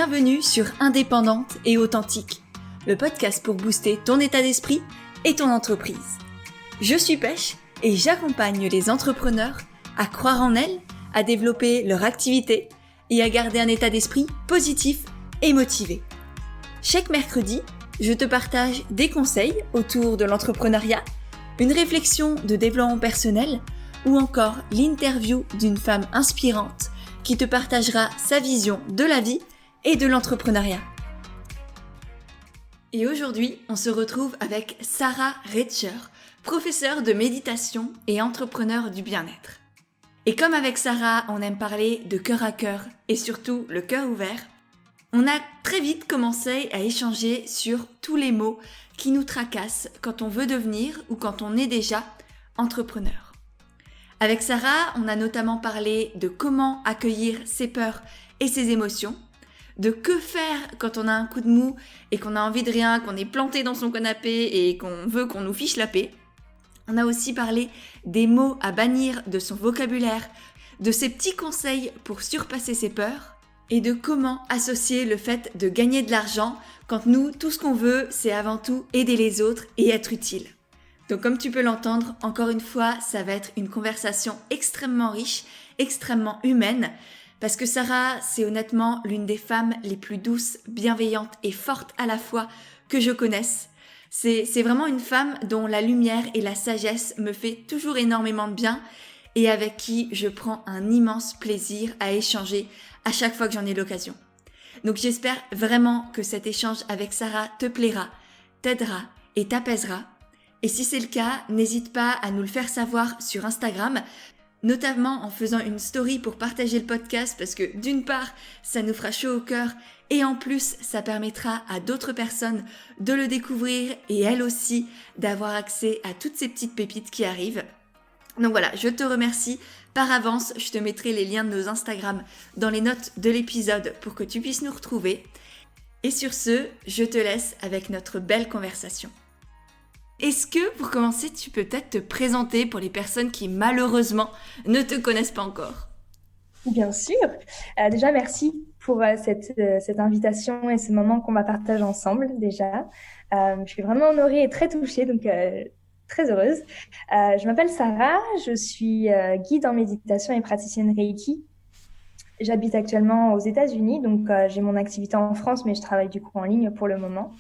Bienvenue sur Indépendante et Authentique, le podcast pour booster ton état d'esprit et ton entreprise. Je suis Pêche et j'accompagne les entrepreneurs à croire en elles, à développer leur activité et à garder un état d'esprit positif et motivé. Chaque mercredi, je te partage des conseils autour de l'entrepreneuriat, une réflexion de développement personnel ou encore l'interview d'une femme inspirante qui te partagera sa vision de la vie et de l'entrepreneuriat. Et aujourd'hui, on se retrouve avec Sarah Retcher, professeure de méditation et entrepreneur du bien-être. Et comme avec Sarah, on aime parler de cœur à cœur et surtout le cœur ouvert, on a très vite commencé à échanger sur tous les mots qui nous tracassent quand on veut devenir ou quand on est déjà entrepreneur. Avec Sarah, on a notamment parlé de comment accueillir ses peurs et ses émotions, de que faire quand on a un coup de mou et qu'on a envie de rien, qu'on est planté dans son canapé et qu'on veut qu'on nous fiche la paix. On a aussi parlé des mots à bannir de son vocabulaire, de ses petits conseils pour surpasser ses peurs et de comment associer le fait de gagner de l'argent quand nous, tout ce qu'on veut, c'est avant tout aider les autres et être utile. Donc comme tu peux l'entendre, encore une fois, ça va être une conversation extrêmement riche, extrêmement humaine, parce que Sarah, c'est honnêtement l'une des femmes les plus douces, bienveillantes et fortes à la fois que je connaisse. C'est vraiment une femme dont la lumière et la sagesse me fait toujours énormément de bien et avec qui je prends un immense plaisir à échanger à chaque fois que j'en ai l'occasion. Donc j'espère vraiment que cet échange avec Sarah te plaira, t'aidera et t'apaisera. Et si c'est le cas, n'hésite pas à nous le faire savoir sur Instagram, notamment en faisant une story pour partager le podcast parce que d'une part, ça nous fera chaud au cœur et en plus, ça permettra à d'autres personnes de le découvrir et elles aussi d'avoir accès à toutes ces petites pépites qui arrivent. Donc voilà, je te remercie par avance, je te mettrai les liens de nos Instagram dans les notes de l'épisode pour que tu puisses nous retrouver. Et sur ce, je te laisse avec notre belle conversation. Est-ce que, pour commencer, tu peux peut-être te présenter pour les personnes qui, malheureusement, ne te connaissent pas encore ? Bien sûr. Déjà, merci pour cette invitation et ce moment qu'on va partager ensemble, déjà. Je suis vraiment honorée et très touchée, donc très heureuse. Je m'appelle Sarah, je suis guide en méditation et praticienne Reiki. J'habite actuellement aux États-Unis, donc j'ai mon activité en France, mais je travaille du coup en ligne pour le moment.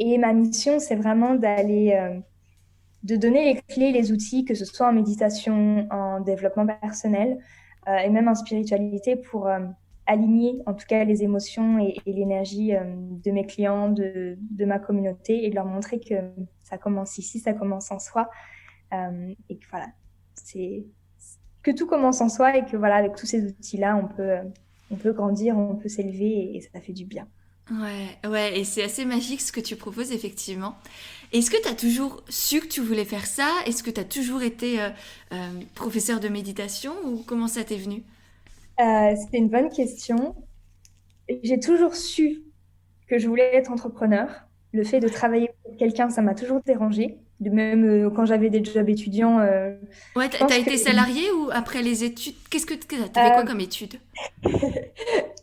Et ma mission, c'est vraiment de donner les clés, les outils, que ce soit en méditation, en développement personnel et même en spiritualité pour aligner en tout cas les émotions et l'énergie de mes clients, de ma communauté et de leur montrer que ça commence ici, ça commence en soi et que voilà, c'est que tout commence en soi et que voilà, avec tous ces outils-là, on peut grandir, on peut s'élever et ça fait du bien. Ouais, et c'est assez magique ce que tu proposes, effectivement. Est-ce que tu as toujours su que tu voulais faire ça ? Est-ce que tu as toujours été professeur de méditation ou comment ça t'est venu ? C'était une bonne question. J'ai toujours su que je voulais être entrepreneur. Le fait de travailler pour quelqu'un, ça m'a toujours dérangée. De même quand j'avais des jobs étudiants, Ouais, je t'as pense que été salarié ou après les études ? T'as fait quoi euh, comme études ?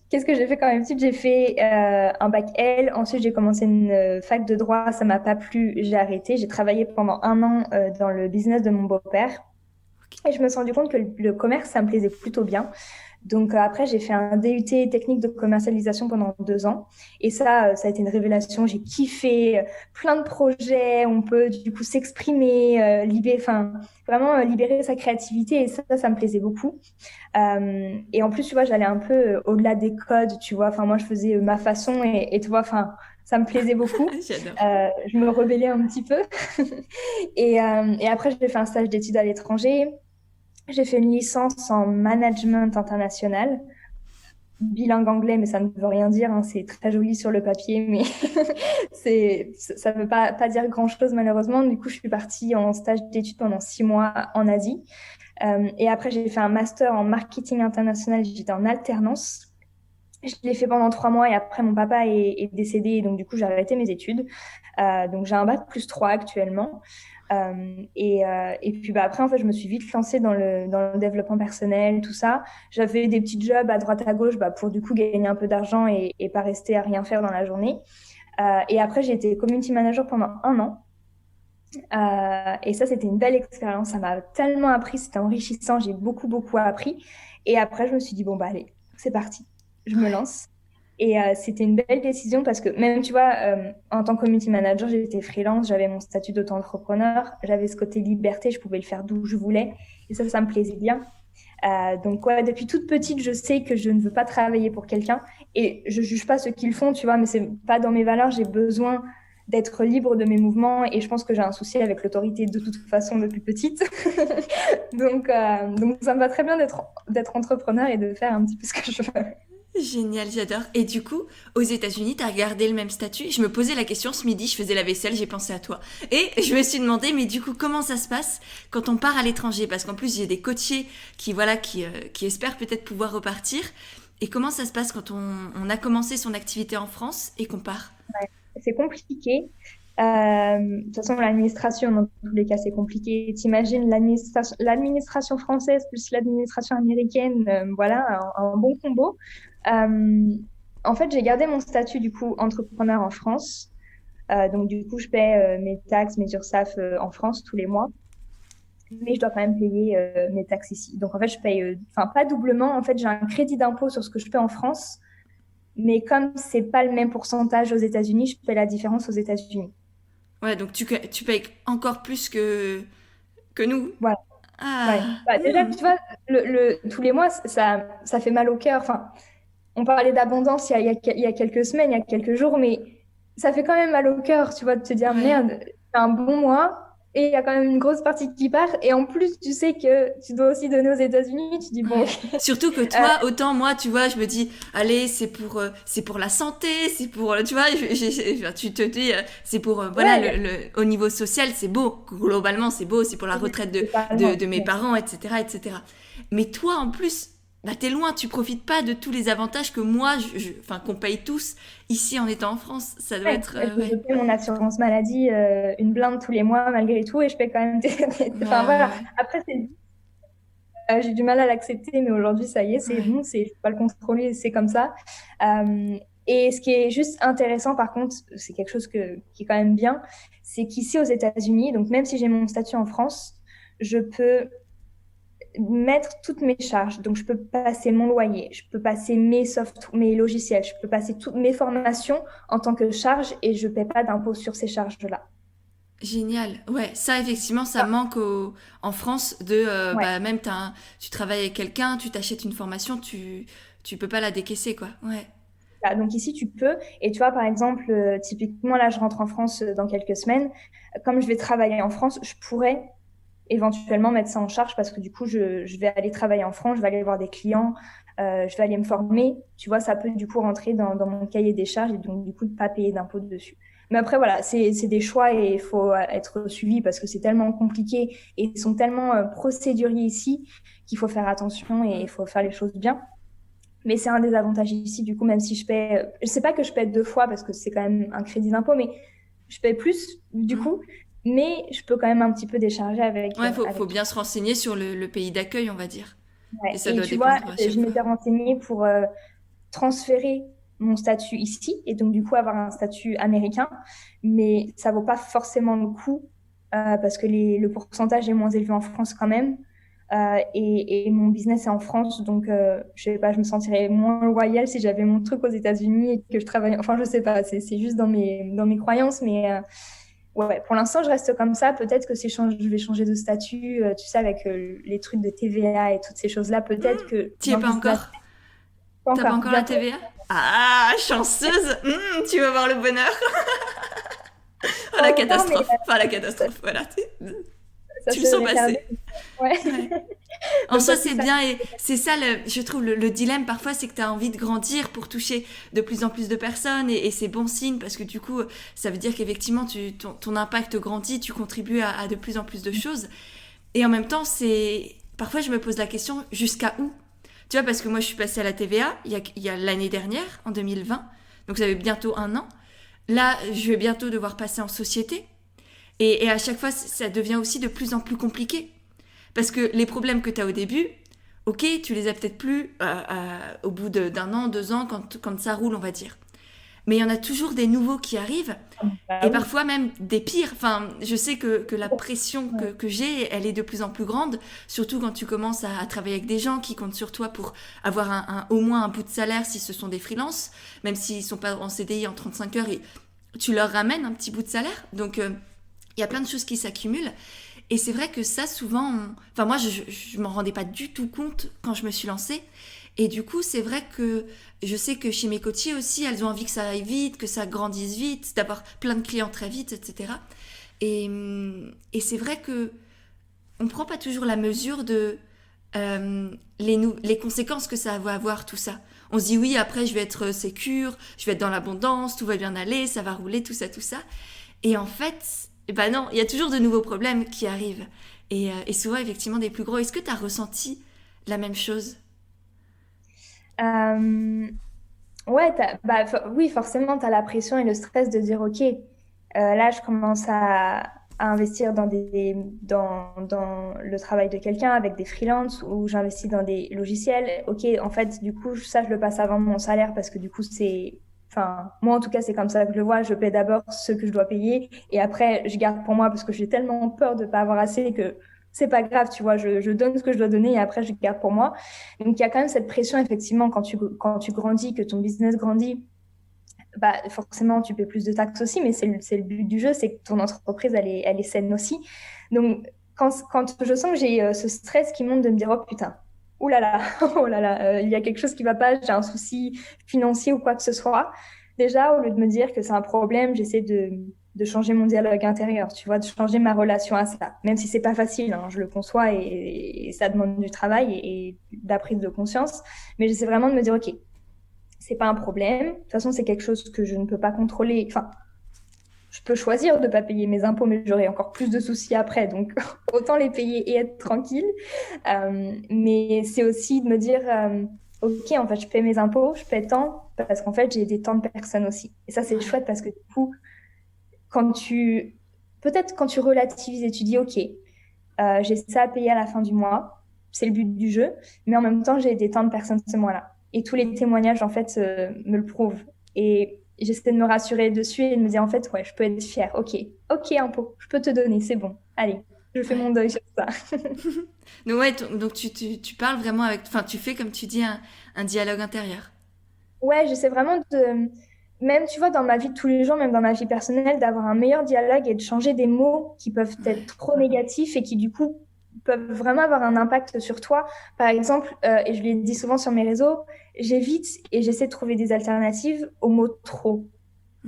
qu'est-ce que j'ai fait quand même? J'ai fait un bac L. Ensuite, j'ai commencé une fac de droit. Ça m'a pas plu. J'ai arrêté. J'ai travaillé pendant un an dans le business de mon beau-père. Et je me suis rendu compte que le commerce, ça me plaisait plutôt bien. Donc après, j'ai fait un DUT technique de commercialisation pendant 2 ans. Et ça a été une révélation. J'ai kiffé plein de projets. On peut du coup s'exprimer, enfin, vraiment libérer sa créativité. Et ça me plaisait beaucoup. Et en plus, tu vois, j'allais un peu au-delà des codes, tu vois. Enfin, moi, je faisais ma façon et tu vois, enfin, ça me plaisait beaucoup. J'adore. Je me rebellais un petit peu. Et après, j'ai fait un stage d'études à l'étranger. J'ai fait une licence en management international, bilingue anglais, mais ça ne veut rien dire, hein, c'est très joli sur le papier, mais ça ne veut pas dire grand-chose malheureusement. Du coup, je suis partie en stage d'études pendant 6 mois en Asie. Et après, j'ai fait un master en marketing international, j'étais en alternance. Je l'ai fait pendant 3 mois et après mon papa est décédé, donc du coup j'ai arrêté mes études. Donc, j'ai un bac +3 actuellement. Et puis après, en fait, je me suis vite lancée dans le développement personnel, tout ça. J'avais des petits jobs à droite à gauche pour du coup gagner un peu d'argent et pas rester à rien faire dans la journée. Et après, j'ai été community manager pendant 1 an. Et ça, c'était une belle expérience. Ça m'a tellement appris, c'était enrichissant. J'ai beaucoup, beaucoup appris. Et après, je me suis dit, bon, bah allez, c'est parti. Je me lance. Et c'était une belle décision parce que même, tu vois, en tant que community manager, j'étais freelance, j'avais mon statut d'auto-entrepreneur, j'avais ce côté liberté, je pouvais le faire d'où je voulais. Et ça me plaisait bien. Donc, ouais, depuis toute petite, je sais que je ne veux pas travailler pour quelqu'un. Et je juge pas ceux qui le font, tu vois, mais c'est pas dans mes valeurs. J'ai besoin d'être libre de mes mouvements. Et je pense que j'ai un souci avec l'autorité de toute façon depuis petite. Donc, ça me va très bien d'être entrepreneur et de faire un petit peu ce que je veux. Génial, j'adore. Et du coup, aux États-Unis, t'as gardé le même statut? Je me posais la question ce midi, je faisais la vaisselle, j'ai pensé à toi. Et je me suis demandé, mais du coup, comment ça se passe quand on part à l'étranger? Parce qu'en plus, j'ai des coachés qui espèrent peut-être pouvoir repartir. Et comment ça se passe quand on a commencé son activité en France et qu'on part? C'est compliqué. De toute façon, l'administration, dans tous les cas, c'est compliqué. T'imagines l'administration française plus l'administration américaine, voilà, un bon combo. Euh, En fait, j'ai gardé mon statut du coup entrepreneur en France. Donc du coup, je paie mes taxes, mes URSSAF en France tous les mois, mais je dois quand même payer mes taxes ici. Donc en fait, je paye, enfin pas doublement. En fait, j'ai un crédit d'impôt sur ce que je paie en France, mais comme c'est pas le même pourcentage aux États-Unis, je paie la différence aux États-Unis. Ouais, donc tu payes encore plus que nous. Voilà. Ouais. Ah, Déjà, tu vois, tous les mois, ça fait mal au cœur. Enfin, on parlait d'abondance il y a quelques semaines, il y a quelques jours, mais ça fait quand même mal au cœur, tu vois, de te dire, ouais. merde, c'est un bon mois et il y a quand même une grosse partie qui part. Et en plus, tu sais que tu dois aussi donner aux États-Unis. Tu dis, bon, Ouais. Surtout que toi, autant moi, tu vois, je me dis, allez, c'est pour la santé, c'est pour, tu vois, enfin, tu te dis, c'est pour, voilà, ouais, au niveau social, c'est beau. Globalement, c'est beau, c'est pour la retraite totalement. de mes parents, etc., etc. Mais toi, en plus, bah, t'es loin, tu profites pas de tous les avantages que moi, enfin, qu'on paye tous ici en étant en France. Ça doit Ouais, être, je ouais. paie mon assurance maladie, une blinde tous les mois malgré tout, et je paie quand même Ouais, Enfin ouais, voilà, ouais. après j'ai du mal à l'accepter, mais aujourd'hui ça y est, c'est Ouais. bon, je peux pas le contrôler, c'est comme ça. Euh, et ce qui est juste intéressant par contre, c'est quelque chose qui est quand même bien, c'est qu'ici aux États-Unis, donc même si j'ai mon statut en France, je peux mettre toutes mes charges. Donc, je peux passer mon loyer, je peux passer mes logiciels, je peux passer toutes mes formations en tant que charge et je ne paie pas d'impôt sur ces charges-là. Génial. Ouais, ça effectivement, ça manque en France de Ouais. bah même tu travailles avec quelqu'un, tu t'achètes une formation, tu peux pas la décaisser quoi. Ouais. Donc ici, tu peux. Et tu vois, par exemple, typiquement, là, je rentre en France dans quelques semaines. Comme je vais travailler en France, je pourrais éventuellement mettre ça en charge parce que du coup, je vais aller travailler en France, je vais aller voir des clients, je vais aller me former. Tu vois, ça peut du coup rentrer dans mon cahier des charges et donc du coup, de pas payer d'impôts dessus. Mais après, voilà, c'est des choix et il faut être suivi parce que c'est tellement compliqué et ils sont tellement procéduriers ici qu'il faut faire attention et il faut faire les choses bien. Mais c'est un des avantages ici, du coup, même si je paie, je sais pas que je paie 2 fois parce que c'est quand même un crédit d'impôt, mais je paie plus, du Mm. coup, mais je peux quand même un petit peu décharger Ouais, faut avec tout. bien se renseigner sur le pays d'accueil, on va dire. Et Ouais. ça Et doit tu vois, dépendre à chaque je fois. m'étais renseignée pour transférer mon statut ici et donc, du coup, avoir un statut américain, mais ça vaut pas forcément le coup parce que le pourcentage est moins élevé en France quand même. Et mon business est en France, donc je sais pas, je me sentirais moins loyale si j'avais mon truc aux États-Unis et que je travaille. Enfin, je sais pas, c'est juste dans mes croyances, mais ouais, pour l'instant, je reste comme ça. Peut-être que je vais changer de statut, tu sais, avec les trucs de TVA et toutes ces choses-là. Peut-être que T'y es dans pas 10 encore? pas T'as pas encore, encore la bientôt. TVA? Ah, chanceuse! Tu vas voir le bonheur. Oh Pas la encore, mais catastrophe. Enfin la ça, catastrophe, voilà. ça Tu se le sens tarder. passer. Ouais. Ouais. En Donc, soi, toi aussi, c'est ça. bien et c'est ça, je trouve, le dilemme parfois, c'est que tu as envie de grandir pour toucher de plus en plus de personnes et c'est bon signe parce que du coup, ça veut dire qu'effectivement, ton impact grandit, tu contribues à de plus en plus de choses. Et en même temps, parfois, je me pose la question, jusqu'à où? Tu vois, parce que moi, je suis passée à la TVA il y a l'année dernière, en 2020, donc ça fait bientôt un an. là, je vais bientôt devoir passer en société. Et à chaque fois, ça devient aussi de plus en plus compliqué. Parce que les problèmes que tu as au début, ok, tu les as peut-être plus au bout d'un an, 2 ans, quand ça roule, on va dire. Mais il y en a toujours des nouveaux qui arrivent, Bah et oui. parfois même des pires. Enfin, je sais que la pression Ouais. que j'ai, elle est de plus en plus grande, surtout quand tu commences à travailler avec des gens qui comptent sur toi pour avoir au moins un bout de salaire si ce sont des freelances, même s'ils ne sont pas en CDI en 35 heures, et tu leur ramènes un petit bout de salaire. Donc, il y a plein de choses qui s'accumulent. Et c'est vrai que ça, souvent, enfin moi, je m'en rendais pas du tout compte quand je me suis lancée. Et du coup, c'est vrai que je sais que chez mes coachés aussi, elles ont envie que ça aille vite, que ça grandisse vite, d'avoir plein de clients très vite, etc. Et c'est vrai que on prend pas toujours la mesure de les conséquences que ça va avoir, tout ça. On se dit oui, après je vais être sécure, je vais être dans l'abondance, tout va bien aller, ça va rouler, tout ça, tout ça. Et en fait, eh ben non, il y a toujours de nouveaux problèmes qui arrivent. Et souvent, effectivement, des plus gros. Est-ce que tu as ressenti la même chose? Euh, Ouais, oui, forcément, tu as la pression et le stress de dire, OK, là, je commence à investir dans le travail de quelqu'un avec des freelances ou j'investis dans des logiciels. OK, en fait, du coup, ça, je le passe avant mon salaire parce que du coup, enfin, moi, en tout cas, c'est comme ça que je le vois. Je paie d'abord ce que je dois payer et après, je garde pour moi parce que j'ai tellement peur de pas avoir assez que c'est pas grave, tu vois, je donne ce que je dois donner et après, je garde pour moi. Donc, il y a quand même cette pression, effectivement, quand tu grandis, que ton business grandit, bah, forcément, tu paies plus de taxes aussi, mais c'est le but du jeu, c'est que ton entreprise, elle est saine aussi. Donc, quand je sens que j'ai ce stress qui monte de me dire, oh putain, ouh là là, oh là là, il y a quelque chose qui va pas, j'ai un souci financier ou quoi que ce soit. Déjà, au lieu de me dire que c'est un problème, j'essaie de changer mon dialogue intérieur, tu vois, de changer ma relation à ça. Même si c'est pas facile, hein, je le conçois et ça demande du travail et de la prise de conscience. Mais j'essaie vraiment de me dire, OK, c'est pas un problème. De toute façon, c'est quelque chose que je ne peux pas contrôler. Enfin, je peux choisir de ne pas payer mes impôts, mais j'aurai encore plus de soucis après. Donc, autant les payer et être tranquille. Mais c'est aussi de me dire, OK, en fait, je paie mes impôts, je paie tant, parce qu'en fait, j'ai aidé tant de personnes aussi. Et ça, c'est Ouais. chouette parce que du coup, quand tu, peut-être quand tu relativises et tu dis, OK, j'ai ça à payer à la fin du mois, c'est le but du jeu, mais en même temps, j'ai aidé tant de personnes ce mois-là. Et tous les témoignages, en fait, me le prouvent. Et j'essaie de me rassurer dessus et de me dire, en fait, ouais, je peux être fière. OK, OK, impôt, je peux te donner, c'est bon. Allez, je fais Ouais. mon deuil sur ça. Donc, ouais, donc tu parles vraiment avec. Enfin, tu fais, comme tu dis, un dialogue intérieur. Ouais, j'essaie vraiment même, tu vois, dans ma vie de tous les jours, même dans ma vie personnelle, d'avoir un meilleur dialogue et de changer des mots qui peuvent être Ouais. trop négatifs et qui, du coup, peuvent vraiment avoir un impact sur toi. Par exemple, et je l'ai dit souvent sur mes réseaux, j'évite et j'essaie de trouver des alternatives au mot trop.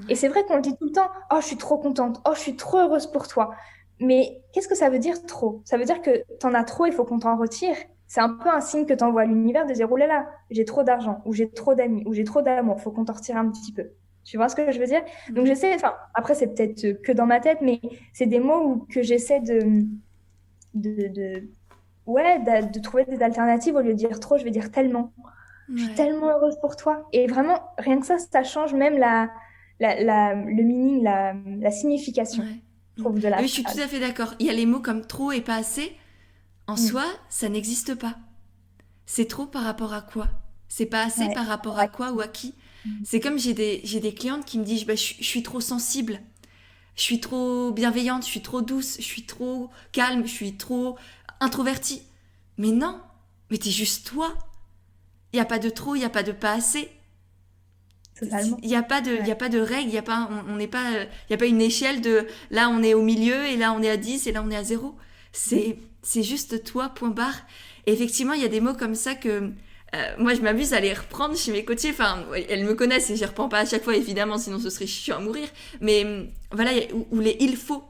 Et Ouais. c'est vrai qu'on le dit tout le temps, oh, je suis trop contente, oh, je suis trop heureuse pour toi. Mais qu'est-ce que ça veut dire trop? Ça veut dire que t'en as trop, il faut qu'on t'en retire. C'est un peu un signe que t'envoies à l'univers de dire, oh là là, j'ai trop d'argent, ou j'ai trop d'amis, ou j'ai trop d'amour, faut qu'on t'en retire un petit peu. Tu vois ce que je veux dire? Donc Mhm. j'essaie, enfin, après c'est peut-être que dans ma tête, mais c'est des mots que j'essaie de, ouais, de trouver des alternatives au lieu de dire trop, je vais dire tellement. Je suis Ouais. tellement heureuse pour toi. Et vraiment, rien que ça change même le meaning, la signification, Ouais. je Mm. trouve, de la Oui, je suis tout phrase. à fait d'accord. Il y a les mots comme trop et pas assez. En Mm. soi, ça n'existe pas. C'est trop par rapport à quoi? C'est pas assez Ouais. par rapport à quoi ou à qui? C'est comme j'ai des clientes qui me disent bah, je suis trop sensible, je suis trop bienveillante, je suis trop douce, je suis trop calme, je suis trop introvertie. Mais non, mais t'es juste toi. Il n'y a pas de trop, il n'y a pas de pas assez. Totalement. Il n'y a pas de, il Ouais. y a pas de règle, il y a pas, on n'est pas, il y a pas une échelle de là on est au milieu et là on est à 10 et là on est à 0. C'est juste toi, point barre. Et effectivement, il y a des mots comme ça que moi je m'amuse à les reprendre chez mes coachés. Enfin, ouais, elles me connaissent et je les reprends pas à chaque fois évidemment, sinon ce serait chiant à mourir. Mais voilà, ou les il faut.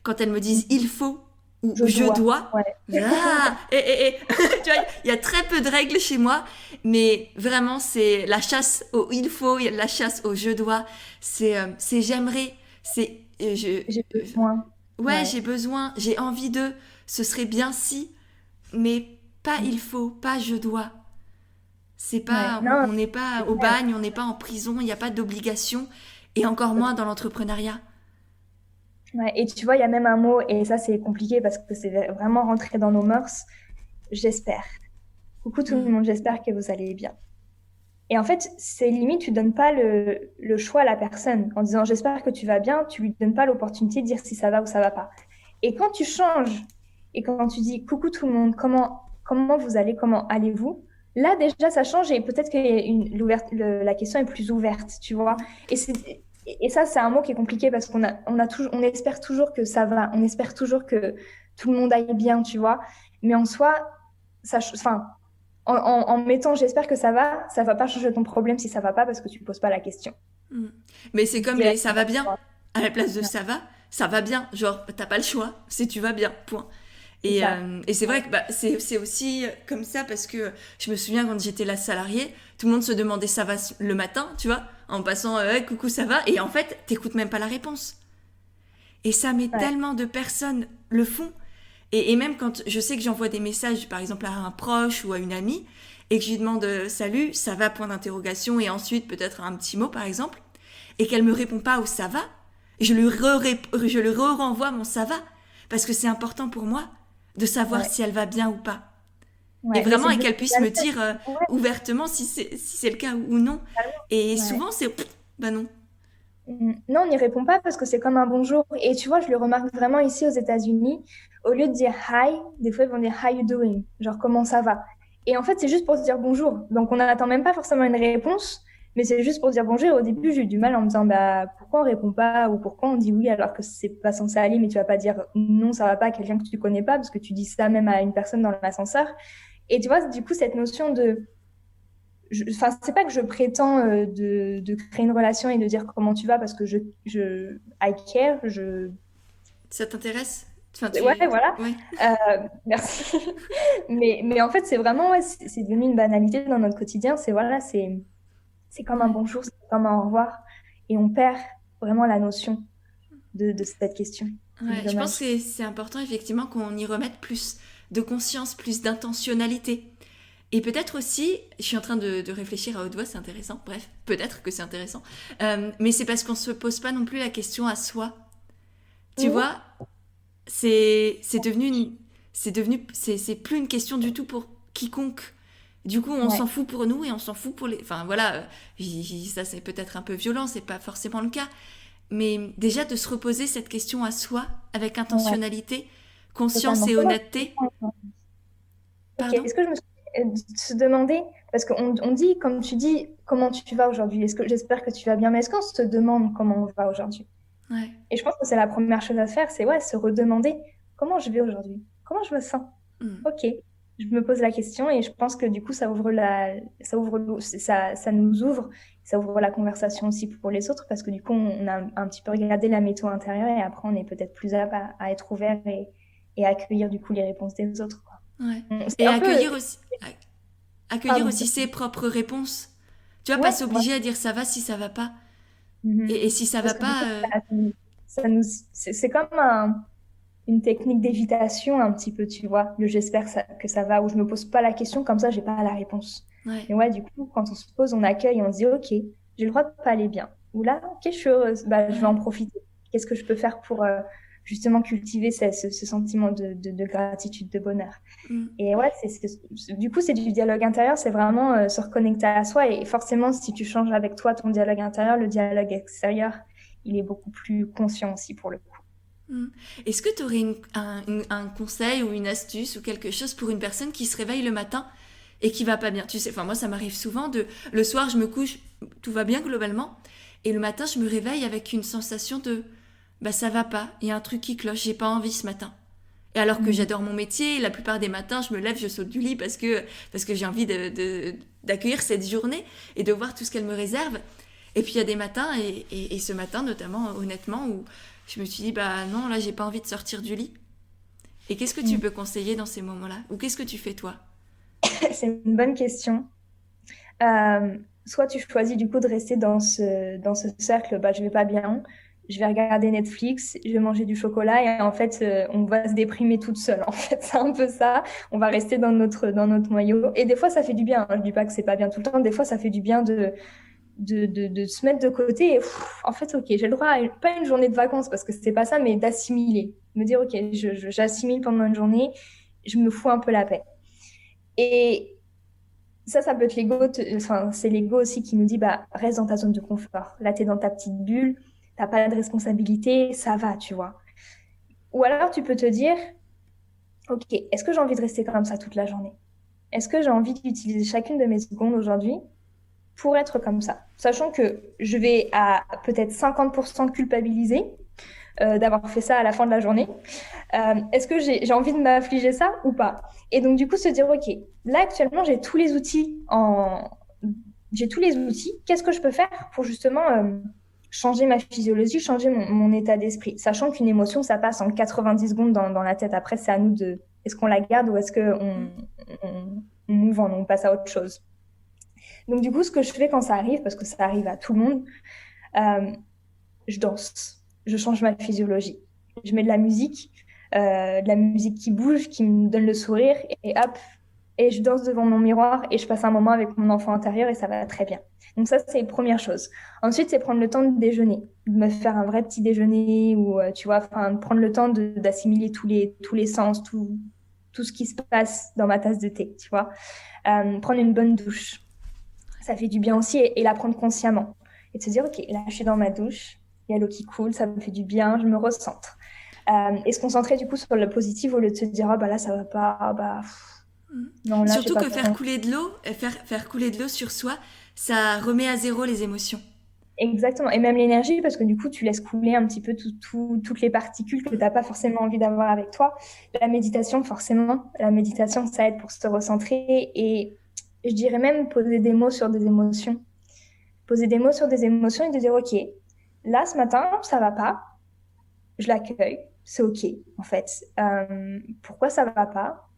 Quand elles me disent il faut ou Je je dois. dois, Ouais. ah, tu vois, il y a très peu de règles chez moi, mais vraiment c'est la chasse au il faut, la chasse au je dois, c'est j'aimerais, c'est J'ai besoin. ouais Ouais. j'ai besoin, j'ai envie de, ce serait bien si, mais pas il faut, pas je dois. C'est Ouais. pas, Non, on n'est pas c'est au clair. bagne, on n'est pas en prison, il n'y a pas d'obligation. et encore moins dans l'entrepreneuriat. Ouais, et tu vois, il y a même un mot, et ça c'est compliqué parce que c'est vraiment rentré dans nos mœurs. J'espère. Coucou tout le Mm. monde, j'espère que vous allez bien. Et en fait, c'est limite, tu donnes pas le choix à la personne en disant j'espère que tu vas bien, tu lui donnes pas l'opportunité de dire si ça va ou ça va pas. Et quand tu changes et quand tu dis coucou tout le monde, comment vous allez, comment allez-vous, là déjà ça change et peut-être que la question est plus ouverte, tu vois. Et et ça c'est un mot qui est compliqué parce on espère toujours que ça va, on espère toujours que tout le monde aille bien, tu vois. Mais en soi, enfin en mettant j'espère que ça va pas changer ton problème si ça va pas parce que tu poses pas la question. Mm. Mais c'est comme les ça va bien. Directement. À la place de ça va bien. Genre, t'as pas le choix, c'est tu vas bien, point. C'est ça. Et c'est vrai que bah, c'est aussi comme ça parce que je me souviens quand j'étais la salariée, tout le monde se demandait ça va le matin, tu vois, en passant hey, coucou ça va, et en fait, t'écoutes même pas la réponse. Et ça, mais Ouais. tellement de personnes le font. Et même quand je sais que j'envoie des messages, par exemple à un proche ou à une amie, et que je lui demande salut, ça va, point d'interrogation, et ensuite peut-être un petit mot par exemple, et qu'elle me répond pas au ça va, je lui renvoie mon ça va, parce que c'est important pour moi de savoir Ouais. si elle va bien ou pas. Et Ouais. Mais vraiment, c'est et qu'elle puisse me exactement. dire Ouais. ouvertement si c'est le cas ou non. Et Ouais. souvent, c'est bah non. Non, on n'y répond pas parce que c'est comme un bonjour. Et tu vois, je le remarque vraiment ici aux États-Unis. Au lieu de dire hi, des fois ils vont dire how you doing, genre comment ça va. Et en fait, c'est juste pour se dire bonjour. Donc on n'attend même pas forcément une réponse, mais c'est juste pour dire bonjour. Et au début, j'ai eu du mal en me disant bah pourquoi on répond pas ou pourquoi on dit oui alors que c'est pas censé aller, mais tu vas pas dire non, ça va pas à quelqu'un que tu connais pas parce que tu dis ça même à une personne dans l'ascenseur. Et tu vois, du coup, cette notion de enfin, c'est pas que je prétends de créer une relation et de dire comment tu vas parce que I care, Ça t'intéresse? Enfin, ouais, tu. voilà. Ouais. Merci. Mais en fait, c'est vraiment, ouais, c'est devenu une banalité dans notre quotidien. Voilà, c'est comme un Ouais. bonjour, c'est comme un au revoir. Et on perd vraiment la notion de cette question. C'est Ouais, je pense dommage. que c'est important effectivement qu'on y remette plus de conscience, plus d'intentionnalité. Et peut-être aussi, je suis en train de réfléchir à haute voix, c'est intéressant, bref, peut-être que c'est intéressant, mais c'est parce qu'on se pose pas non plus la question à soi. Tu Mhm. vois, c'est devenu c'est plus une question du tout pour quiconque. Du coup, on Ouais, s'en fout pour nous et on s'en fout pour les. Enfin voilà, ça c'est peut-être un peu violent, c'est pas forcément le cas, mais déjà de se reposer cette question à soi avec ouais, intentionnalité, conscience totalement. et honnêteté. Ok, Pardon? est-ce que je me suis se demander, parce on dit, comme tu dis, comment tu vas aujourd'hui? Est-ce que j'espère que tu vas bien, mais est-ce qu'on se demande comment on va aujourd'hui? Ouais. Et je pense que c'est la première chose à faire, c'est ouais, se redemander comment je vais aujourd'hui, comment je me sens. Mm. Ok, je me pose la question et je pense que du coup ça nous ouvre, ça ouvre la conversation aussi pour les autres parce que du coup on a un petit peu regardé la météo intérieure et après on est peut-être plus apte à être ouvert et à accueillir du coup les réponses des autres, quoi. Ouais. C'est Et un peu, accueillir pardon. aussi ses propres réponses. Tu vois, pas Ouais, ouais. s'obliger à dire ça va si ça va pas. Mhm. Et si ça va Parce que du pas, coup, ça nous, c'est comme une technique d'évitation un petit peu, tu vois. Le j'espère que ça va, ou je me pose pas la question, comme ça, j'ai pas la réponse. ouais, Mais ouais, du coup, quand on se pose, on accueille, on se dit, OK, j'ai le droit de pas aller bien. Ou là, OK, je suis heureuse, bah, je vais en ouais. profiter. Qu'est-ce que je peux faire pour justement cultiver ce sentiment de gratitude, de bonheur? Mm. Et ouais, du coup, c'est du dialogue intérieur, c'est vraiment se reconnecter à soi. Et forcément, si tu changes avec toi ton dialogue intérieur, le dialogue extérieur, il est beaucoup plus conscient aussi pour le coup. Mm. Est-ce que tu aurais un conseil ou une astuce ou quelque chose pour une personne qui se réveille le matin et qui va pas bien? Tu sais, enfin moi ça m'arrive souvent le soir je me couche, tout va bien globalement, et le matin je me réveille avec une sensation de bah ça va pas, il y a un truc qui cloche, j'ai pas envie ce matin. Et alors que Mhm. j'adore mon métier, la plupart des matins, je me lève, je saute du lit parce que j'ai envie d'accueillir cette journée et de voir tout ce qu'elle me réserve. Et puis il y a des matins, et ce matin notamment, honnêtement, où je me suis dit, bah non, là, j'ai pas envie de sortir du lit. Et qu'est-ce que tu Mhm. peux conseiller dans ces moments-là? Ou qu'est-ce que tu fais toi? C'est une bonne question. Soit tu choisis du coup de rester dans ce cercle, bah, je vais pas bien, je vais regarder Netflix, je vais manger du chocolat et en fait, on va se déprimer toute seule. En fait, c'est un peu ça. On va rester dans notre noyau. Et des fois, ça fait du bien, hein. Je dis pas que c'est pas bien tout le temps. Des fois, ça fait du bien de se mettre de côté. Et, en fait, ok, j'ai le droit à pas une journée de vacances parce que c'est pas ça, mais d'assimiler. Me dire, ok, j'assimile pendant une journée, je me fous un peu la paix. Et ça peut être l'ego, enfin, c'est l'ego aussi qui nous dit, bah, reste dans ta zone de confort. Là, t'es dans ta petite bulle, t'as pas de responsabilité, ça va, tu vois. Ou alors, tu peux te dire, ok, est-ce que j'ai envie de rester comme ça toute la journée? Est-ce que j'ai envie d'utiliser chacune de mes secondes aujourd'hui pour être comme ça? Sachant que je vais à peut-être 50% culpabiliser d'avoir fait ça à la fin de la journée. Est-ce que j'ai envie de m'affliger ça ou pas? Et donc, du coup, se dire, OK, là, actuellement, j'ai tous les outils Qu'est-ce que je peux faire pour justement changer ma physiologie, changer mon état d'esprit? Sachant qu'une émotion, ça passe en 90 secondes dans la tête. Après, c'est à nous de... Est-ce qu'on la garde ou est-ce qu'on move on, on passe à autre chose? Donc, du coup, ce que je fais quand ça arrive, parce que ça arrive à tout le monde, je danse, je change ma physiologie. Je mets de la musique qui bouge, qui me donne le sourire, et hop, et je danse devant mon miroir, et je passe un moment avec mon enfant intérieur, et ça va très bien. Donc ça, c'est la première chose. Ensuite, c'est prendre le temps de déjeuner, de me faire un vrai petit déjeuner, ou tu vois, enfin, prendre le temps d'assimiler tous les sens, tout ce qui se passe dans ma tasse de thé, tu vois. Prendre une bonne douche. Ça fait du bien aussi, et la prendre consciemment. Et de se dire, OK, là, je suis dans ma douche, il y a l'eau qui coule, ça me fait du bien, je me recentre. Et se concentrer du coup sur le positif au lieu de se dire, ah bah là, ça va pas, ah bah... Non, là, Surtout j'ai pas que faire couler de l'eau, faire couler de l'eau sur soi, ça remet à zéro les émotions. Exactement. Et même l'énergie, parce que du coup, tu laisses couler un petit peu toutes les particules que tu n'as pas forcément envie d'avoir avec toi. La méditation, forcément, la méditation, ça aide pour se recentrer. Et je dirais même poser des mots sur des émotions. Poser des mots sur des émotions et de dire, OK, là, ce matin, ça va pas. Je l'accueille. C'est OK, en fait. Pourquoi ça va pas?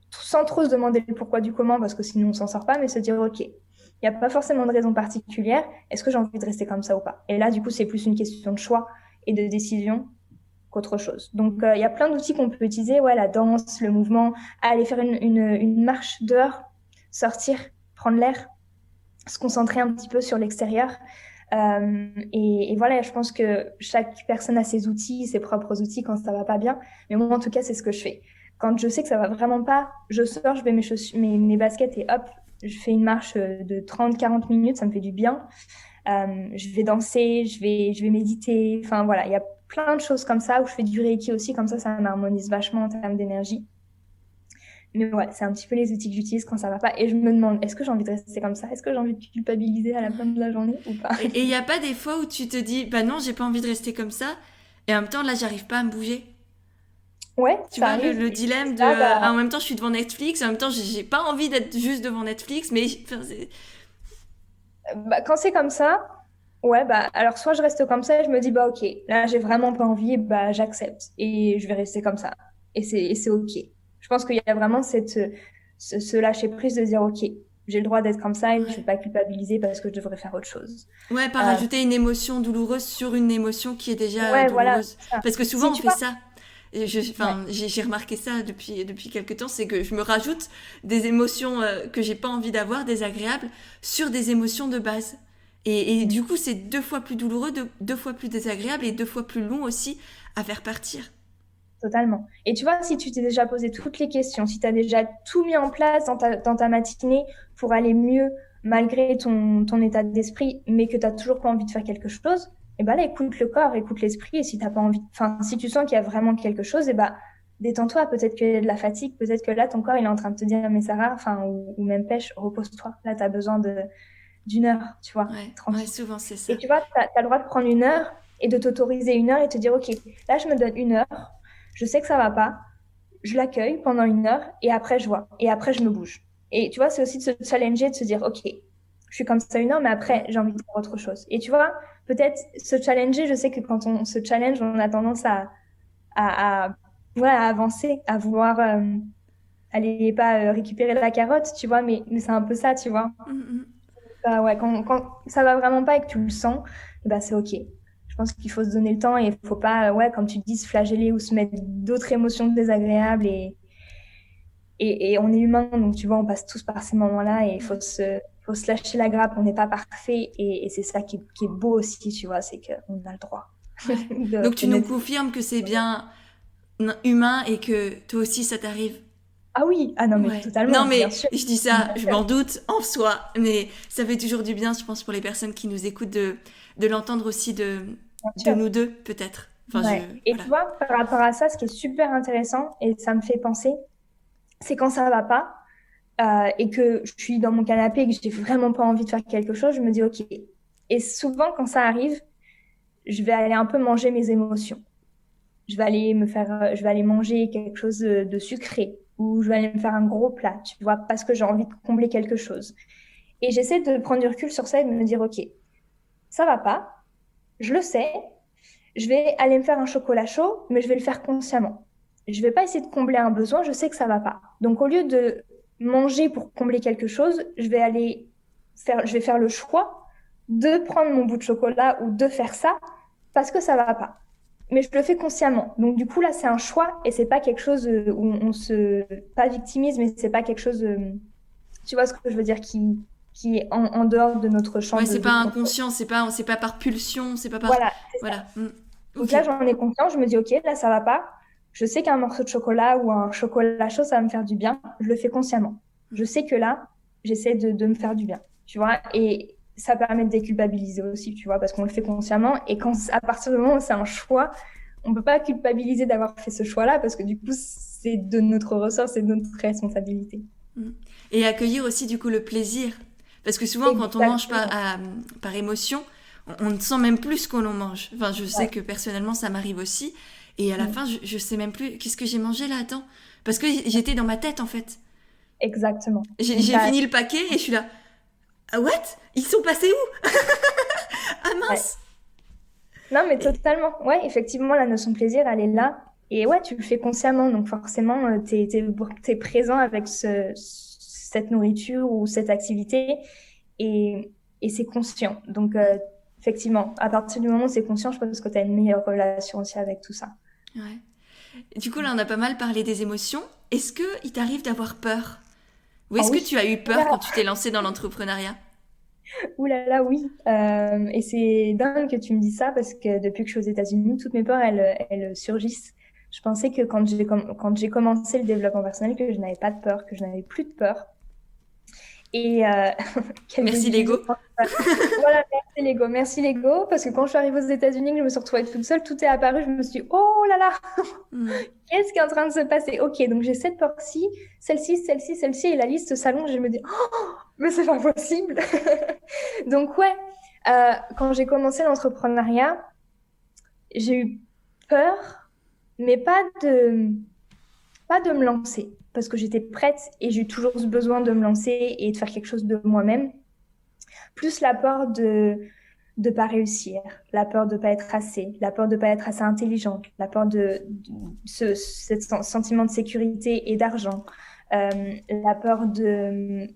Sans trop se demander le pourquoi du comment, parce que sinon on s'en sort pas, mais se dire, OK, il n'y a pas forcément de raison particulière, est-ce que j'ai envie de rester comme ça ou pas? Et là, du coup, c'est plus une question de choix et de décision qu'autre chose. Donc, il y a plein d'outils qu'on peut utiliser, ouais, la danse, le mouvement, aller faire une marche dehors, sortir, prendre l'air, se concentrer un petit peu sur l'extérieur. Et voilà, je pense que chaque personne a ses outils, ses propres outils quand ça va pas bien. Mais moi, en tout cas, c'est ce que je fais. Quand je sais que ça va vraiment pas, je sors, je mets mes baskets et hop, je fais une marche de 30-40 minutes, ça me fait du bien. Je vais danser, je vais méditer. Enfin voilà, il y a plein de choses comme ça où je fais du Reiki aussi, comme ça m'harmonise vachement en termes d'énergie. Mais ouais, c'est un petit peu les outils que j'utilise quand ça va pas. Et je me demande, est-ce que j'ai envie de rester comme ça? Est-ce que j'ai envie de culpabiliser à la fin de la journée ou pas? Et il n'y a pas des fois où tu te dis, bah non, j'ai pas envie de rester comme ça, et en même temps, là, j'arrive pas à me bouger. Ouais, Tu ça vois, arrive. le Et dilemme de. ça, bah, En même temps, je suis devant Netflix, en même temps, j'ai pas envie d'être juste devant Netflix, mais. Enfin, quand c'est comme ça, ouais, bah, alors soit je reste comme ça et je me dis, bah, ok, là, j'ai vraiment pas envie, bah, j'accepte et je vais rester comme ça. Et c'est ok. Je pense qu'il y a vraiment ce lâcher prise de dire, ok, j'ai le droit d'être comme ça et je vais ouais. pas culpabiliser parce que je devrais faire autre chose. Ouais, pas Euh, rajouter une émotion douloureuse sur une émotion qui est déjà ouais, voilà, douloureuse. c'est ça. Parce que Si souvent, on tu fait vois, ça. Et ouais, j'ai remarqué ça depuis quelques temps, c'est que je me rajoute des émotions que j'ai pas envie d'avoir, désagréables, sur des émotions de base. Et mm, du coup, c'est deux fois plus douloureux, deux fois plus désagréable et deux fois plus long aussi à faire partir. totalement. Et tu vois, si tu t'es déjà posé toutes les questions, si tu as déjà tout mis en place dans ta matinée pour aller mieux malgré ton état d'esprit, mais que tu n'as toujours pas envie de faire quelque chose, et ben là, écoute le corps, écoute l'esprit, et si t'as pas envie, enfin, si tu sens qu'il y a vraiment quelque chose, et ben détends-toi, peut-être qu'il y a de la fatigue, peut-être que là, ton corps, il est en train de te dire, mais Sarah, enfin, ou même pêche, repose-toi. Là, tu as besoin d'une heure, tu vois, Ouais, tranquille. souvent c'est ça. Et tu vois, tu as le droit de prendre une heure et de t'autoriser une heure et te dire, OK, là, je me donne une heure, je sais que ça va pas, je l'accueille pendant une heure et après, je vois. Et après, je me bouge. Et tu vois, c'est aussi de se challenger, de se dire, OK, je suis comme ça une heure, mais après, j'ai envie de faire autre chose. Et tu vois, peut-être se challenger, je sais que quand on se challenge, on a tendance ouais, à avancer, à vouloir aller pas récupérer la carotte, tu vois, mais c'est un peu ça, tu vois. Mhm. Bah ouais, quand ça va vraiment pas et que tu le sens, bah c'est ok. Je pense qu'il faut se donner le temps et il faut pas, ouais, comme tu dis, se flageller ou se mettre d'autres émotions désagréables et on est humain, donc tu vois, on passe tous par ces moments-là et il faut se faut se lâcher la grappe, on n'est pas parfait et c'est ça qui est beau aussi, tu vois, c'est qu'on a le droit. Donc tu nous confirmes que c'est bien humain et que toi aussi ça t'arrive? Ah oui, ah non mais totalement, non mais bien sûr. je dis ça, je m'en doute en soi, mais ça fait toujours du bien, je pense, pour les personnes qui nous écoutent de l'entendre aussi de nous deux peut-être. Enfin, et tu vois, par rapport à ça, ce qui est super intéressant et ça me fait penser, c'est quand ça va pas et que je suis dans mon canapé et que j'ai vraiment pas envie de faire quelque chose, je me dis ok. Et souvent quand ça arrive, je vais aller un peu manger mes émotions. Je vais aller manger quelque chose de sucré ou je vais aller me faire un gros plat, tu vois, parce que j'ai envie de combler quelque chose. Et j'essaie de prendre du recul sur ça et de me dire, OK, ça va pas, je le sais, je vais aller me faire un chocolat chaud, mais je vais le faire consciemment. Je vais pas essayer de combler un besoin, je sais que ça va pas. Donc au lieu de manger pour combler quelque chose, je vais faire le choix de prendre mon bout de chocolat ou de faire ça parce que ça va pas. Mais je le fais consciemment. Donc du coup là, c'est un choix et c'est pas quelque chose où on se pas victimise, mais c'est pas quelque chose, tu vois ce que je veux dire, qui est en dehors de notre champ. Ouais, c'est pas inconscient, c'est pas par pulsion, c'est pas par. Voilà. Donc là, j'en ai conscience, je me dis ok, là ça va pas. Je sais qu'un morceau de chocolat ou un chocolat chaud, ça va me faire du bien. Je le fais consciemment. Je sais que là, j'essaie de me faire du bien, tu vois. Et ça permet de déculpabiliser aussi, tu vois, parce qu'on le fait consciemment. Et à partir du moment où c'est un choix, on peut pas culpabiliser d'avoir fait ce choix-là parce que du coup, c'est de notre ressort, c'est de notre responsabilité. Et accueillir aussi du coup le plaisir. Parce que souvent, quand on mange par émotion, on ne sent même plus ce qu'on mange. Enfin, je sais que personnellement, ça m'arrive aussi. Et à la fin, je sais même plus qu'est-ce que j'ai mangé là, attends. Parce que j'étais dans ma tête, en fait. Exactement. J'ai fini le paquet et je suis là. Ah, what? Ils sont passés où? Ah mince! Ouais. Non, mais totalement. Ouais, effectivement, la notion de plaisir, elle est là. Et ouais, tu le fais consciemment. Donc forcément, t'es présent avec cette nourriture ou cette activité. Et c'est conscient. Donc effectivement, à partir du moment où c'est conscient, je pense que tu as une meilleure relation aussi avec tout ça. Ouais. Du coup, là, on a pas mal parlé des émotions. Est-ce qu'il t'arrive d'avoir peur? Ou est-ce que tu as eu peur quand tu t'es lancée dans l'entrepreneuriat? Ouh là là, oui. Et c'est dingue que tu me dis ça parce que depuis que je suis aux États-Unis, toutes mes peurs, elles surgissent. Je pensais que quand j'ai commencé le développement personnel, que je n'avais pas de peur, que je n'avais plus de peur. Et merci Lego. Voilà, merci Lego, parce que quand je suis arrivée aux États-Unis, que je me suis retrouvée toute seule, tout est apparu, je me suis dit, oh là là, qu'est-ce qui est en train de se passer? Ok, donc j'ai cette peur-ci, celle-ci, et la liste s'allonge, et je me dis, oh, mais c'est pas possible. Donc ouais, quand j'ai commencé l'entrepreneuriat, j'ai eu peur, mais pas de me lancer, parce que j'étais prête et j'ai eu toujours ce besoin de me lancer et de faire quelque chose de moi-même. Plus la peur de pas réussir, la peur de pas être assez, la peur de pas être assez intelligente, la peur de ce sentiment de sécurité et d'argent, la peur de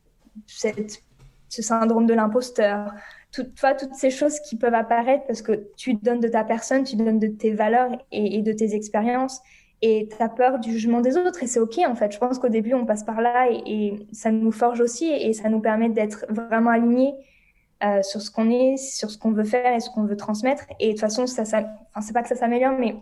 ce syndrome de l'imposteur, toutes ces choses qui peuvent apparaître parce que tu donnes de ta personne, tu donnes de tes valeurs et de tes expériences et tu as peur du jugement des autres et c'est ok en fait. Je pense qu'au début on passe par là et ça nous forge aussi et ça nous permet d'être vraiment alignés sur ce qu'on est, sur ce qu'on veut faire et ce qu'on veut transmettre. Et de toute façon, c'est pas que ça s'améliore, mais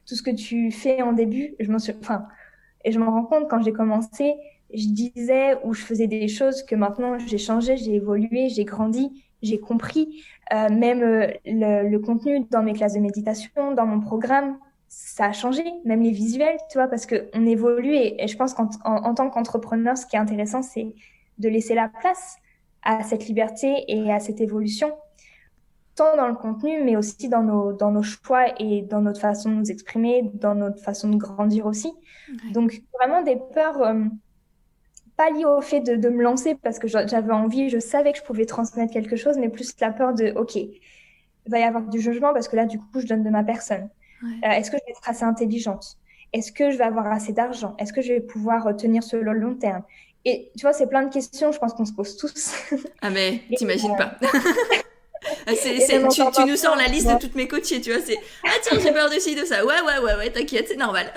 tout ce que tu fais en début, et je m'en rends compte quand j'ai commencé, je disais ou je faisais des choses que maintenant j'ai changé, j'ai évolué, j'ai grandi, j'ai compris. Même le contenu dans mes classes de méditation, dans mon programme, ça a changé, même les visuels, tu vois, parce qu'on évolue et je pense qu'en tant qu'entrepreneur, ce qui est intéressant, c'est de laisser la place à cette liberté et à cette évolution, tant dans le contenu, mais aussi dans nos choix et dans notre façon de nous exprimer, dans notre façon de grandir aussi. Okay. Donc, vraiment des peurs pas liées au fait de me lancer parce que j'avais envie, je savais que je pouvais transmettre quelque chose, mais plus la peur de, OK, il va y avoir du jugement parce que là, du coup, je donne de ma personne. Ouais. Est-ce que je vais être assez intelligente? Est-ce que je vais avoir assez d'argent? Est-ce que je vais pouvoir tenir sur le long terme? Et tu vois, c'est plein de questions, je pense qu'on se pose tous. Ah mais, t'imagines pas. Tu nous sors la liste de toutes mes coachées, tu vois, c'est « Ah tiens, j'ai peur de ci, de ça. Ouais, t'inquiète, c'est normal.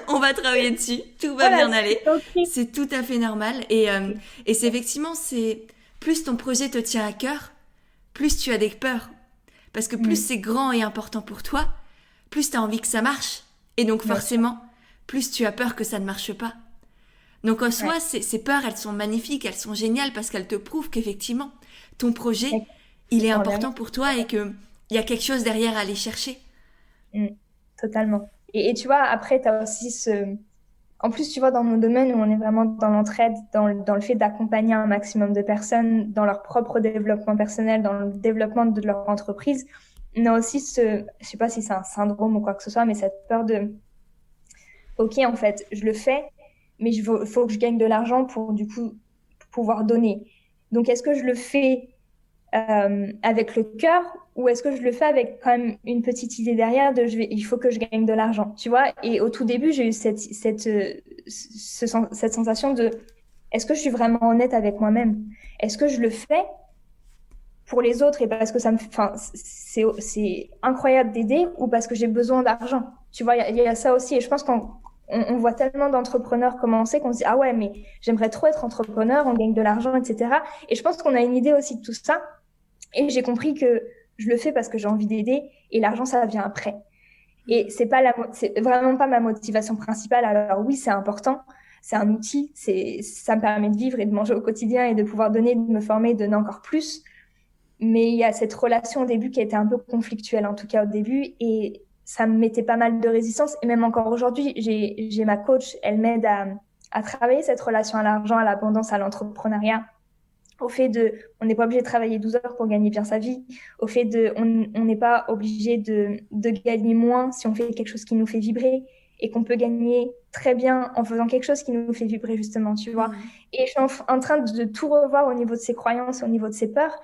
On va travailler dessus, tout va bien aller. Okay. » C'est tout à fait normal. Et c'est effectivement, plus ton projet te tient à cœur, plus tu as des peurs. Parce que plus c'est grand et important pour toi, plus tu as envie que ça marche. Et donc forcément, plus tu as peur que ça ne marche pas. Donc en soi, ces peurs, elles sont magnifiques, elles sont géniales parce qu'elles te prouvent qu'effectivement, ton projet, il est important pour toi et qu'il y a quelque chose derrière à aller chercher. Totalement. Et tu vois, après, tu as aussi ce... En plus, tu vois, dans mon domaine où on est vraiment dans l'entraide, dans le fait d'accompagner un maximum de personnes dans leur propre développement personnel, dans le développement de leur entreprise, on a aussi je sais pas si c'est un syndrome ou quoi que ce soit, mais cette peur de, OK, en fait, je le fais, mais faut que je gagne de l'argent pour, du coup, pouvoir donner. Donc, est-ce que je le fais avec le cœur ou est-ce que je le fais avec quand même une petite idée derrière de il faut que je gagne de l'argent, tu vois? Et au tout début, j'ai eu cette sensation de est-ce que je suis vraiment honnête avec moi-même? Est-ce que je le fais pour les autres et parce que enfin, c'est incroyable d'aider ou parce que j'ai besoin d'argent? Tu vois, il y a ça aussi et je pense qu'on voit tellement d'entrepreneurs commencer qu'on se dit ah ouais, mais j'aimerais trop être entrepreneur, on gagne de l'argent, etc. Et je pense qu'on a une idée aussi de tout ça. Et j'ai compris que je le fais parce que j'ai envie d'aider et l'argent, ça vient après. Et c'est vraiment pas ma motivation principale. Alors oui, c'est important. C'est un outil. Ça me permet de vivre et de manger au quotidien et de pouvoir donner, de me former, de donner encore plus. Mais il y a cette relation au début qui a été un peu conflictuelle, en tout cas au début. Et ça me mettait pas mal de résistance. Et même encore aujourd'hui, j'ai ma coach. Elle m'aide à travailler cette relation à l'argent, à l'abondance, à l'entrepreneuriat. Au fait on n'est pas obligé de travailler 12 heures pour gagner bien sa vie, au fait on n'est pas obligé de gagner moins si on fait quelque chose qui nous fait vibrer et qu'on peut gagner très bien en faisant quelque chose qui nous fait vibrer justement, tu vois. Et je suis en train de tout revoir au niveau de ses croyances, au niveau de ses peurs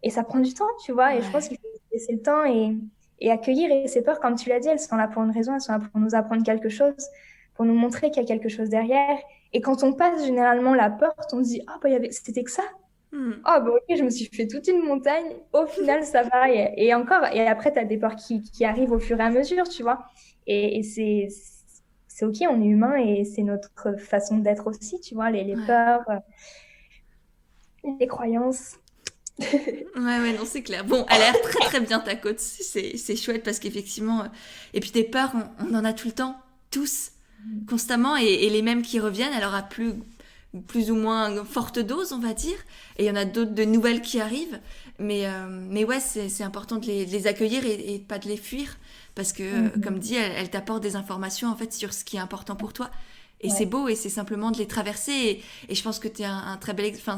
et ça prend du temps, tu vois, et je pense qu'il faut laisser le temps et accueillir et ces peurs, comme tu l'as dit, elles sont là pour une raison, elles sont là pour nous apprendre quelque chose, pour nous montrer qu'il y a quelque chose derrière. Et quand on passe généralement la porte, on se dit « Ah, bah, c'était que ça !» Oh, bah ok, je me suis fait toute une montagne. Au final, ça va. Et encore, et après, tu as des peurs qui arrivent au fur et à mesure, tu vois. Et c'est ok, on est humain et c'est notre façon d'être aussi, tu vois, les peurs, les croyances. Ouais, non, c'est clair. Bon, elle a l'air très très bien ta coach. C'est chouette parce qu'effectivement. Et puis des peurs, on en a tout le temps, tous, constamment, et les mêmes qui reviennent, alors à plus ou moins forte dose, on va dire. Et il y en a d'autres de nouvelles qui arrivent. Mais ouais, c'est important de les accueillir et pas de les fuir. Parce que, comme dit, elle t'apporte des informations en fait sur ce qui est important pour toi. Et c'est beau et c'est simplement de les traverser. Et je pense que tu es un très bel exemple. Enfin,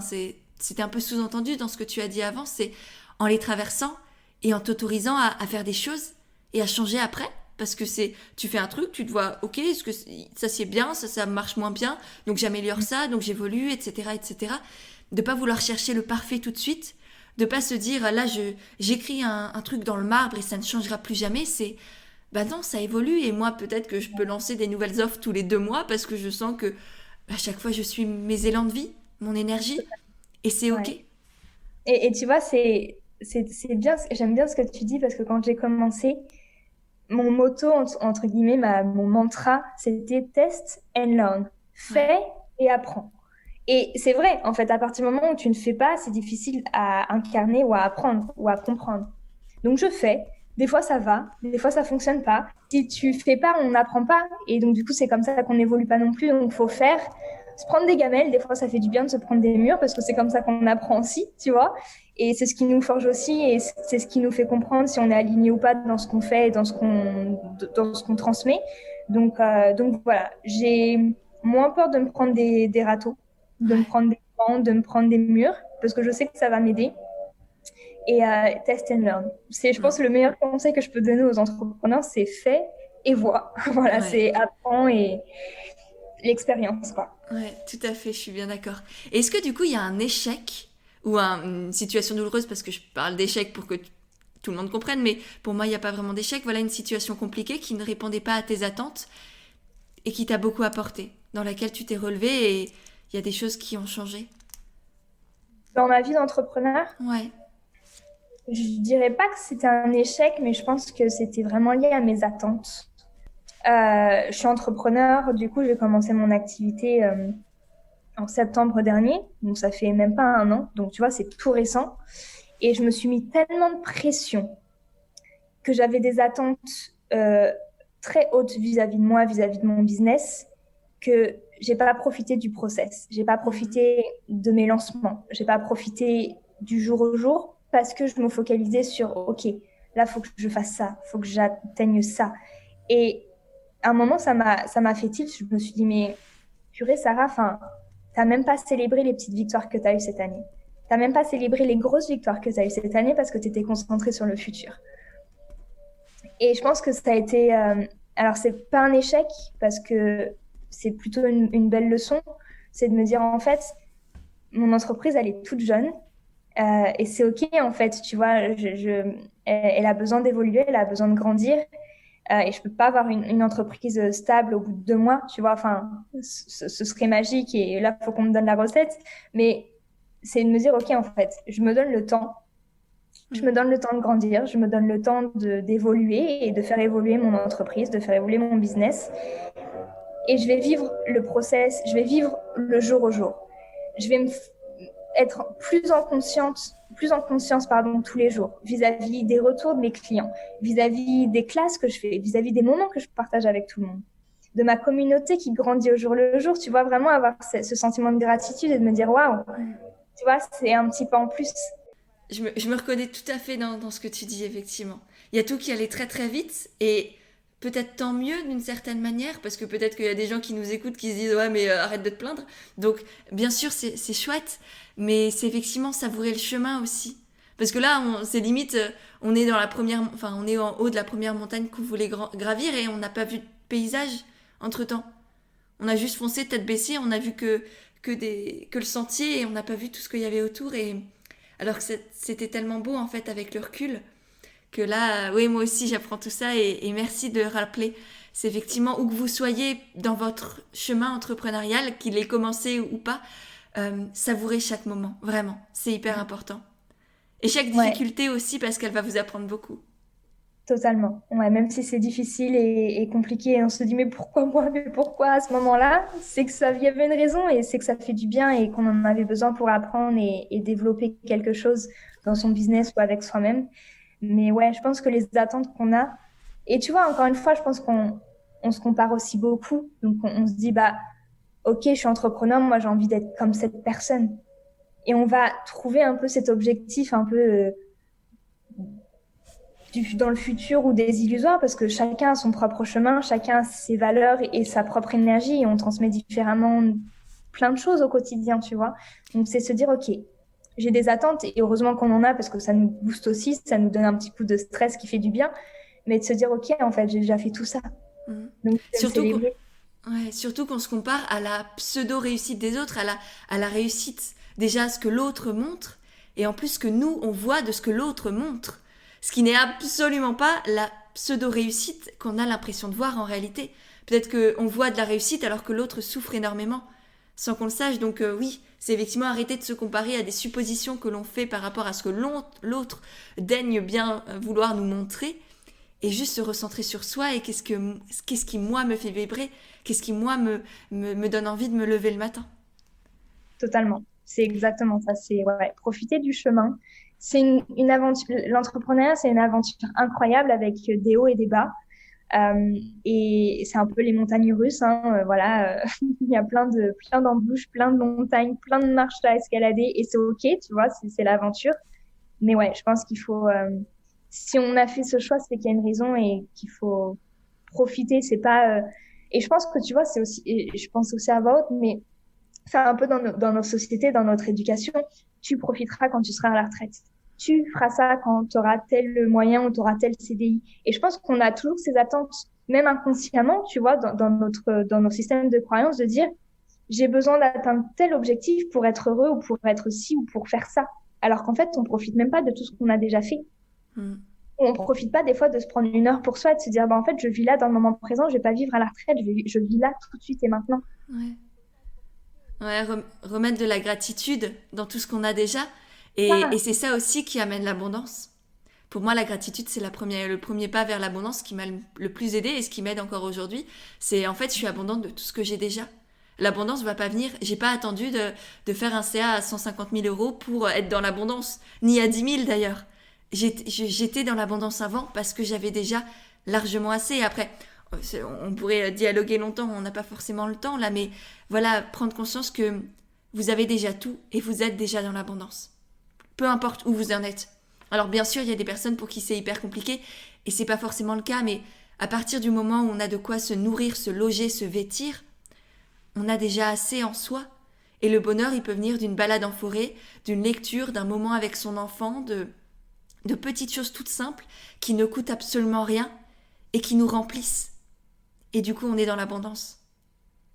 c'était un peu sous-entendu dans ce que tu as dit avant. C'est en les traversant et en t'autorisant à faire des choses et à changer après. Parce que tu fais un truc, tu te vois, ok, est-ce que ça c'est bien, ça marche moins bien, donc j'améliore ça, donc j'évolue, etc., etc. De pas vouloir chercher le parfait tout de suite, de pas se dire, là, j'écris un truc dans le marbre et ça ne changera plus jamais. Bah non, ça évolue et moi, peut-être que je peux lancer des nouvelles offres tous les 2 mois parce que je sens que à chaque fois, je suis mes élans de vie, mon énergie, et c'est ok. Ouais. Et tu vois, c'est bien, j'aime bien ce que tu dis parce que quand j'ai commencé, mon motto, entre guillemets, mon mantra, c'était test and learn. Fais et apprends. Et c'est vrai, en fait, à partir du moment où tu ne fais pas, c'est difficile à incarner ou à apprendre ou à comprendre. Donc, je fais. Des fois, ça va. Des fois, ça fonctionne pas. Si tu fais pas, on n'apprend pas. Et donc, du coup, c'est comme ça qu'on n'évolue pas non plus. Donc, faut faire. Se prendre des gamelles, des fois, ça fait du bien de se prendre des murs parce que c'est comme ça qu'on apprend aussi, tu vois. Et c'est ce qui nous forge aussi et c'est ce qui nous fait comprendre si on est aligné ou pas dans ce qu'on fait et dans ce qu'on transmet. Donc voilà, j'ai moins peur de me prendre des râteaux, de me prendre des vents, de me prendre des murs parce que je sais que ça va m'aider. Et test and learn. C'est, je pense, le meilleur conseil que je peux donner aux entrepreneurs, c'est fais et vois. Voilà, c'est apprends et l'expérience, quoi. Ouais, tout à fait, je suis bien d'accord. Et est-ce que du coup, il y a un échec ou une situation douloureuse, parce que je parle d'échec pour que tout le monde comprenne, mais pour moi, il n'y a pas vraiment d'échec. Voilà une situation compliquée qui ne répondait pas à tes attentes et qui t'a beaucoup apporté, dans laquelle tu t'es relevé et il y a des choses qui ont changé. Dans ma vie d'entrepreneur, Ouais. je dirais pas que c'était un échec, mais je pense que c'était vraiment lié à mes attentes. Je suis entrepreneur, du coup, j'ai commencé mon activité en septembre dernier, donc ça fait même pas un an, donc tu vois, c'est tout récent. Et je me suis mis tellement de pression que j'avais des attentes euh, très hautes vis-à-vis de moi, vis-à-vis de mon business, que j'ai pas profité du process, j'ai pas Mhm. profité de mes lancements, j'ai pas profité du jour au jour parce que je me focalisais sur OK, là faut que je fasse ça, faut que j'atteigne ça. Et à un moment ça m'a fait tilt, je me suis dit mais purée Sarah, enfin t'as même pas célébré les petites victoires que t'as eues cette année. T'as même pas célébré les grosses victoires que t'as eues cette année parce que t'étais concentrée sur le futur. Et je pense que ça a été. Alors, c'est pas un échec parce que c'est plutôt une belle leçon. C'est de me dire, en fait, mon entreprise, elle est toute jeune. Et c'est OK, en fait. Tu vois, elle a besoin d'évoluer, elle a besoin de grandir. Et je peux pas avoir une entreprise stable au bout de 2 mois. Tu vois, enfin, ce serait magique. Et là, il faut qu'on me donne la recette. Mais c'est de me dire, OK, en fait, je me donne le temps, je me Mhm. donne le temps de grandir, je me donne le temps d'évoluer et de faire évoluer mon entreprise, de faire évoluer mon business. Et je vais vivre le process, je vais vivre le jour au jour. Je vais être plus en conscience pardon, tous les jours vis-à-vis des retours de mes clients, vis-à-vis des classes que je fais, vis-à-vis des moments que je partage avec tout le monde, de ma communauté qui grandit au jour le jour. Tu vois, vraiment avoir ce sentiment de gratitude et de me dire waouh, Mhm. tu vois, c'est un petit pas en plus. Je me reconnais tout à fait dans ce que tu dis, effectivement. Il y a tout qui allait très très vite et peut-être tant mieux d'une certaine manière parce que peut-être qu'il y a des gens qui nous écoutent qui se disent ouais mais arrête de te plaindre. Donc bien sûr c'est chouette mais c'est effectivement savourer le chemin aussi. Parce que là c'est limite on est dans la première enfin on est en haut de la première montagne qu'on voulait gravir et on n'a pas vu de paysage entre-temps. On a juste foncé tête baissée, on a vu que le sentier et on n'a pas vu tout ce qu'il y avait autour et alors que c'était tellement beau en fait avec le recul que là, oui, moi aussi j'apprends tout ça et merci de rappeler. C'est effectivement où que vous soyez dans votre chemin entrepreneurial, qu'il ait commencé ou pas, savourez chaque moment, vraiment, c'est hyper important. Et chaque Ouais. difficulté aussi parce qu'elle va vous apprendre beaucoup. Totalement. Ouais, même si c'est difficile et compliqué, et on se dit mais pourquoi moi, mais pourquoi à ce moment-là? C'est que ça, il y avait une raison et c'est que ça fait du bien et qu'on en avait besoin pour apprendre et développer quelque chose dans son business ou avec soi-même. Mais ouais, je pense que les attentes qu'on a, et tu vois, encore une fois, je pense qu'on se compare aussi beaucoup. Donc on se dit bah ok, je suis entrepreneur, moi j'ai envie d'être comme cette personne. Et on va trouver un peu cet objectif un peu dans le futur ou des illusoires parce que chacun a son propre chemin, chacun a ses valeurs et sa propre énergie et on transmet différemment plein de choses au quotidien, tu vois. Donc c'est se dire, OK, j'ai des attentes et heureusement qu'on en a parce que ça nous booste aussi, ça nous donne un petit coup de stress qui fait du bien, mais de se dire, OK, en fait, j'ai déjà fait tout ça. Mhm. Donc je vais me Surtout qu'on célébrer. ouais, surtout qu'on se compare à la pseudo-réussite des autres, à la réussite déjà ce que l'autre montre, et en plus ce que nous, on voit de ce que l'autre montre. Ce qui n'est absolument pas la pseudo-réussite qu'on a l'impression de voir en réalité. Peut-être qu'on voit de la réussite alors que l'autre souffre énormément, sans qu'on le sache. Donc oui, c'est effectivement arrêter de se comparer à des suppositions que l'on fait par rapport à ce que l'autre daigne bien vouloir nous montrer, et juste se recentrer sur soi et qu'est-ce qui moi me fait vibrer, qu'est-ce qui moi me donne envie de me lever le matin. Totalement. C'est exactement ça. C'est ouais, profiter du chemin. C'est une aventure. L'entrepreneuriat, c'est une aventure incroyable avec des hauts et des bas. Et c'est un peu les montagnes russes, hein, voilà, il y a plein d'embûches, plein de montagnes, plein de marches à escalader et c'est ok, tu vois, c'est l'aventure. Mais ouais, je pense qu'il faut, si on a fait ce choix, c'est qu'il y a une raison et qu'il faut profiter. C'est pas, et je pense que tu vois, c'est aussi, et je pense aussi à Vaut, mais faire un peu dans nos sociétés, dans notre éducation, tu profiteras quand tu seras à la retraite. Tu feras ça quand tu auras tel moyen ou tu auras tel CDI. Et je pense qu'on a toujours ces attentes, même inconsciemment, tu vois, dans nos systèmes de croyances, de dire, j'ai besoin d'atteindre tel objectif pour être heureux ou pour être ci ou pour faire ça. Alors qu'en fait, on profite même pas de tout ce qu'on a déjà fait. Mm. On profite pas des fois de se prendre 1 heure pour soi et de se dire, bah, en fait, je vis là dans le moment présent, je vais pas vivre à la retraite, je vis là tout de suite et maintenant. Ouais. Ouais, remettre de la gratitude dans tout ce qu'on a déjà. Et Ça, c'est ça aussi qui amène l'abondance. Pour moi, la gratitude, c'est le premier pas vers l'abondance qui m'a le plus aidé et ce qui m'aide encore aujourd'hui. C'est en fait, je suis abondante de tout ce que j'ai déjà. L'abondance va pas venir. J'ai pas attendu de faire un CA à 150 000 euros pour être dans l'abondance, ni à 10 000 d'ailleurs. J'étais dans l'abondance avant parce que j'avais déjà largement assez. Après, on pourrait dialoguer longtemps, on n'a pas forcément le temps là, mais voilà, prendre conscience que vous avez déjà tout et vous êtes déjà dans l'abondance. Peu importe où vous en êtes. Alors bien sûr, il y a des personnes pour qui c'est hyper compliqué et c'est pas forcément le cas, mais à partir du moment où on a de quoi se nourrir, se loger, se vêtir, on a déjà assez en soi. Et le bonheur, il peut venir d'une balade en forêt, d'une lecture, d'un moment avec son enfant, de petites choses toutes simples qui ne coûtent absolument rien et qui nous remplissent. Et du coup, on est dans l'abondance.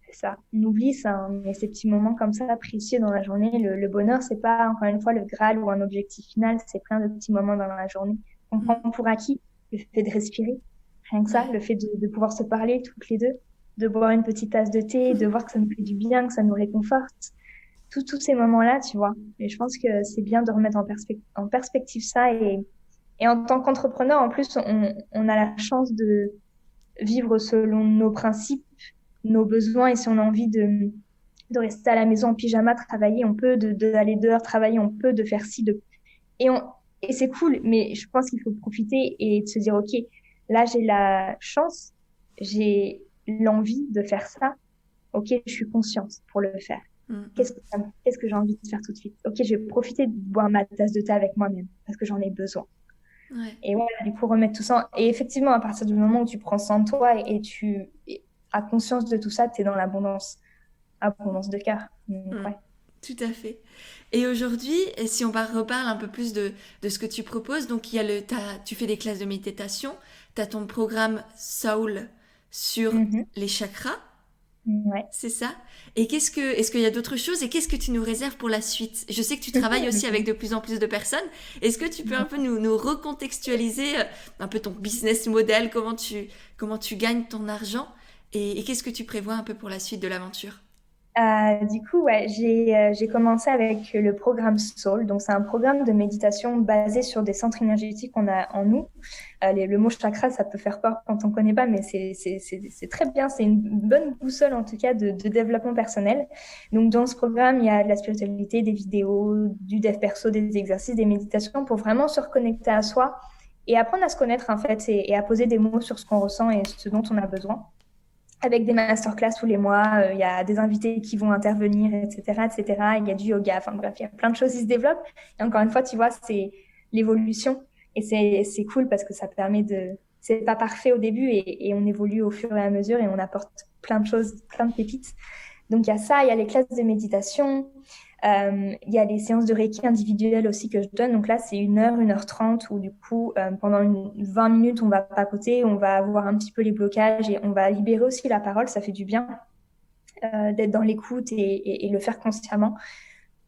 C'est ça. On oublie ça, hein, mais ces petits moments comme ça, précieux dans la journée, le bonheur, c'est pas, encore une fois, le Graal ou un objectif final, c'est plein de petits moments dans la journée. On prend pour acquis le fait de respirer, rien que ça, Ouais. le fait de pouvoir se parler toutes les deux, de boire une petite tasse de thé, de voir que ça nous fait du bien, que ça nous réconforte. Tous ces moments-là, tu vois. Et je pense que c'est bien de remettre en perspective ça. Et en tant qu'entrepreneur, en plus, on a la chance de vivre selon nos principes, nos besoins. Et si on a envie de rester à la maison en pyjama, travailler, on peut, d'aller dehors travailler, on peut, de faire ci, et, on, et c'est cool. Mais je pense qu'il faut profiter et de se dire, OK, là, j'ai la chance, j'ai l'envie de faire ça. OK, je suis consciente pour le faire. Mm. Qu'est-ce que j'ai envie de faire tout de suite? OK, je vais profiter de boire ma tasse de thé avec moi-même parce que j'en ai besoin. Ouais. Et voilà, du coup, remettre tout ça. Et effectivement, à partir du moment où tu prends soin de toi et tu as conscience de tout ça, tu es dans l'abondance. Abondance de cœur. Donc, Mm. ouais. Tout à fait. Et aujourd'hui, si on reparle un peu plus de ce que tu proposes, donc il y a tu fais des classes de méditation, tu as ton programme Soul sur Mhm. les chakras, Ouais. c'est ça? Et est-ce qu'il y a d'autres choses et qu'est-ce que tu nous réserves pour la suite? Je sais que tu travailles aussi avec de plus en plus de personnes. Est-ce que tu peux un peu nous recontextualiser un peu ton business model, comment tu gagnes ton argent et qu'est-ce que tu prévois un peu pour la suite de l'aventure? Du coup, ouais, j'ai commencé avec le programme Soul. Donc, c'est un programme de méditation basé sur des centres énergétiques qu'on a en nous. Le mot chakra, ça peut faire peur quand on connaît pas, mais c'est très bien. C'est une bonne boussole, en tout cas, de développement personnel. Donc, dans ce programme, il y a de la spiritualité, des vidéos, du dev perso, des exercices, des méditations pour vraiment se reconnecter à soi et apprendre à se connaître, en fait, et à poser des mots sur ce qu'on ressent et ce dont on a besoin avec des masterclass tous les mois. Il y a des invités qui vont intervenir, etc., etc. Il y a du yoga. Enfin bref, il y a plein de choses qui se développent. Et encore une fois, tu vois, c'est l'évolution. Et c'est cool parce que ça permet de... C'est pas parfait au début et on évolue au fur et à mesure et on apporte plein de choses, plein de pépites. Donc, il y a ça, il y a les classes de méditation, il y a les séances de Reiki individuelles aussi que je donne. Donc là, c'est 1 heure 30 où du coup, pendant 20 minutes, on va papoter, on va voir un petit peu les blocages et on va libérer aussi la parole. Ça fait du bien d'être dans l'écoute et le faire consciemment.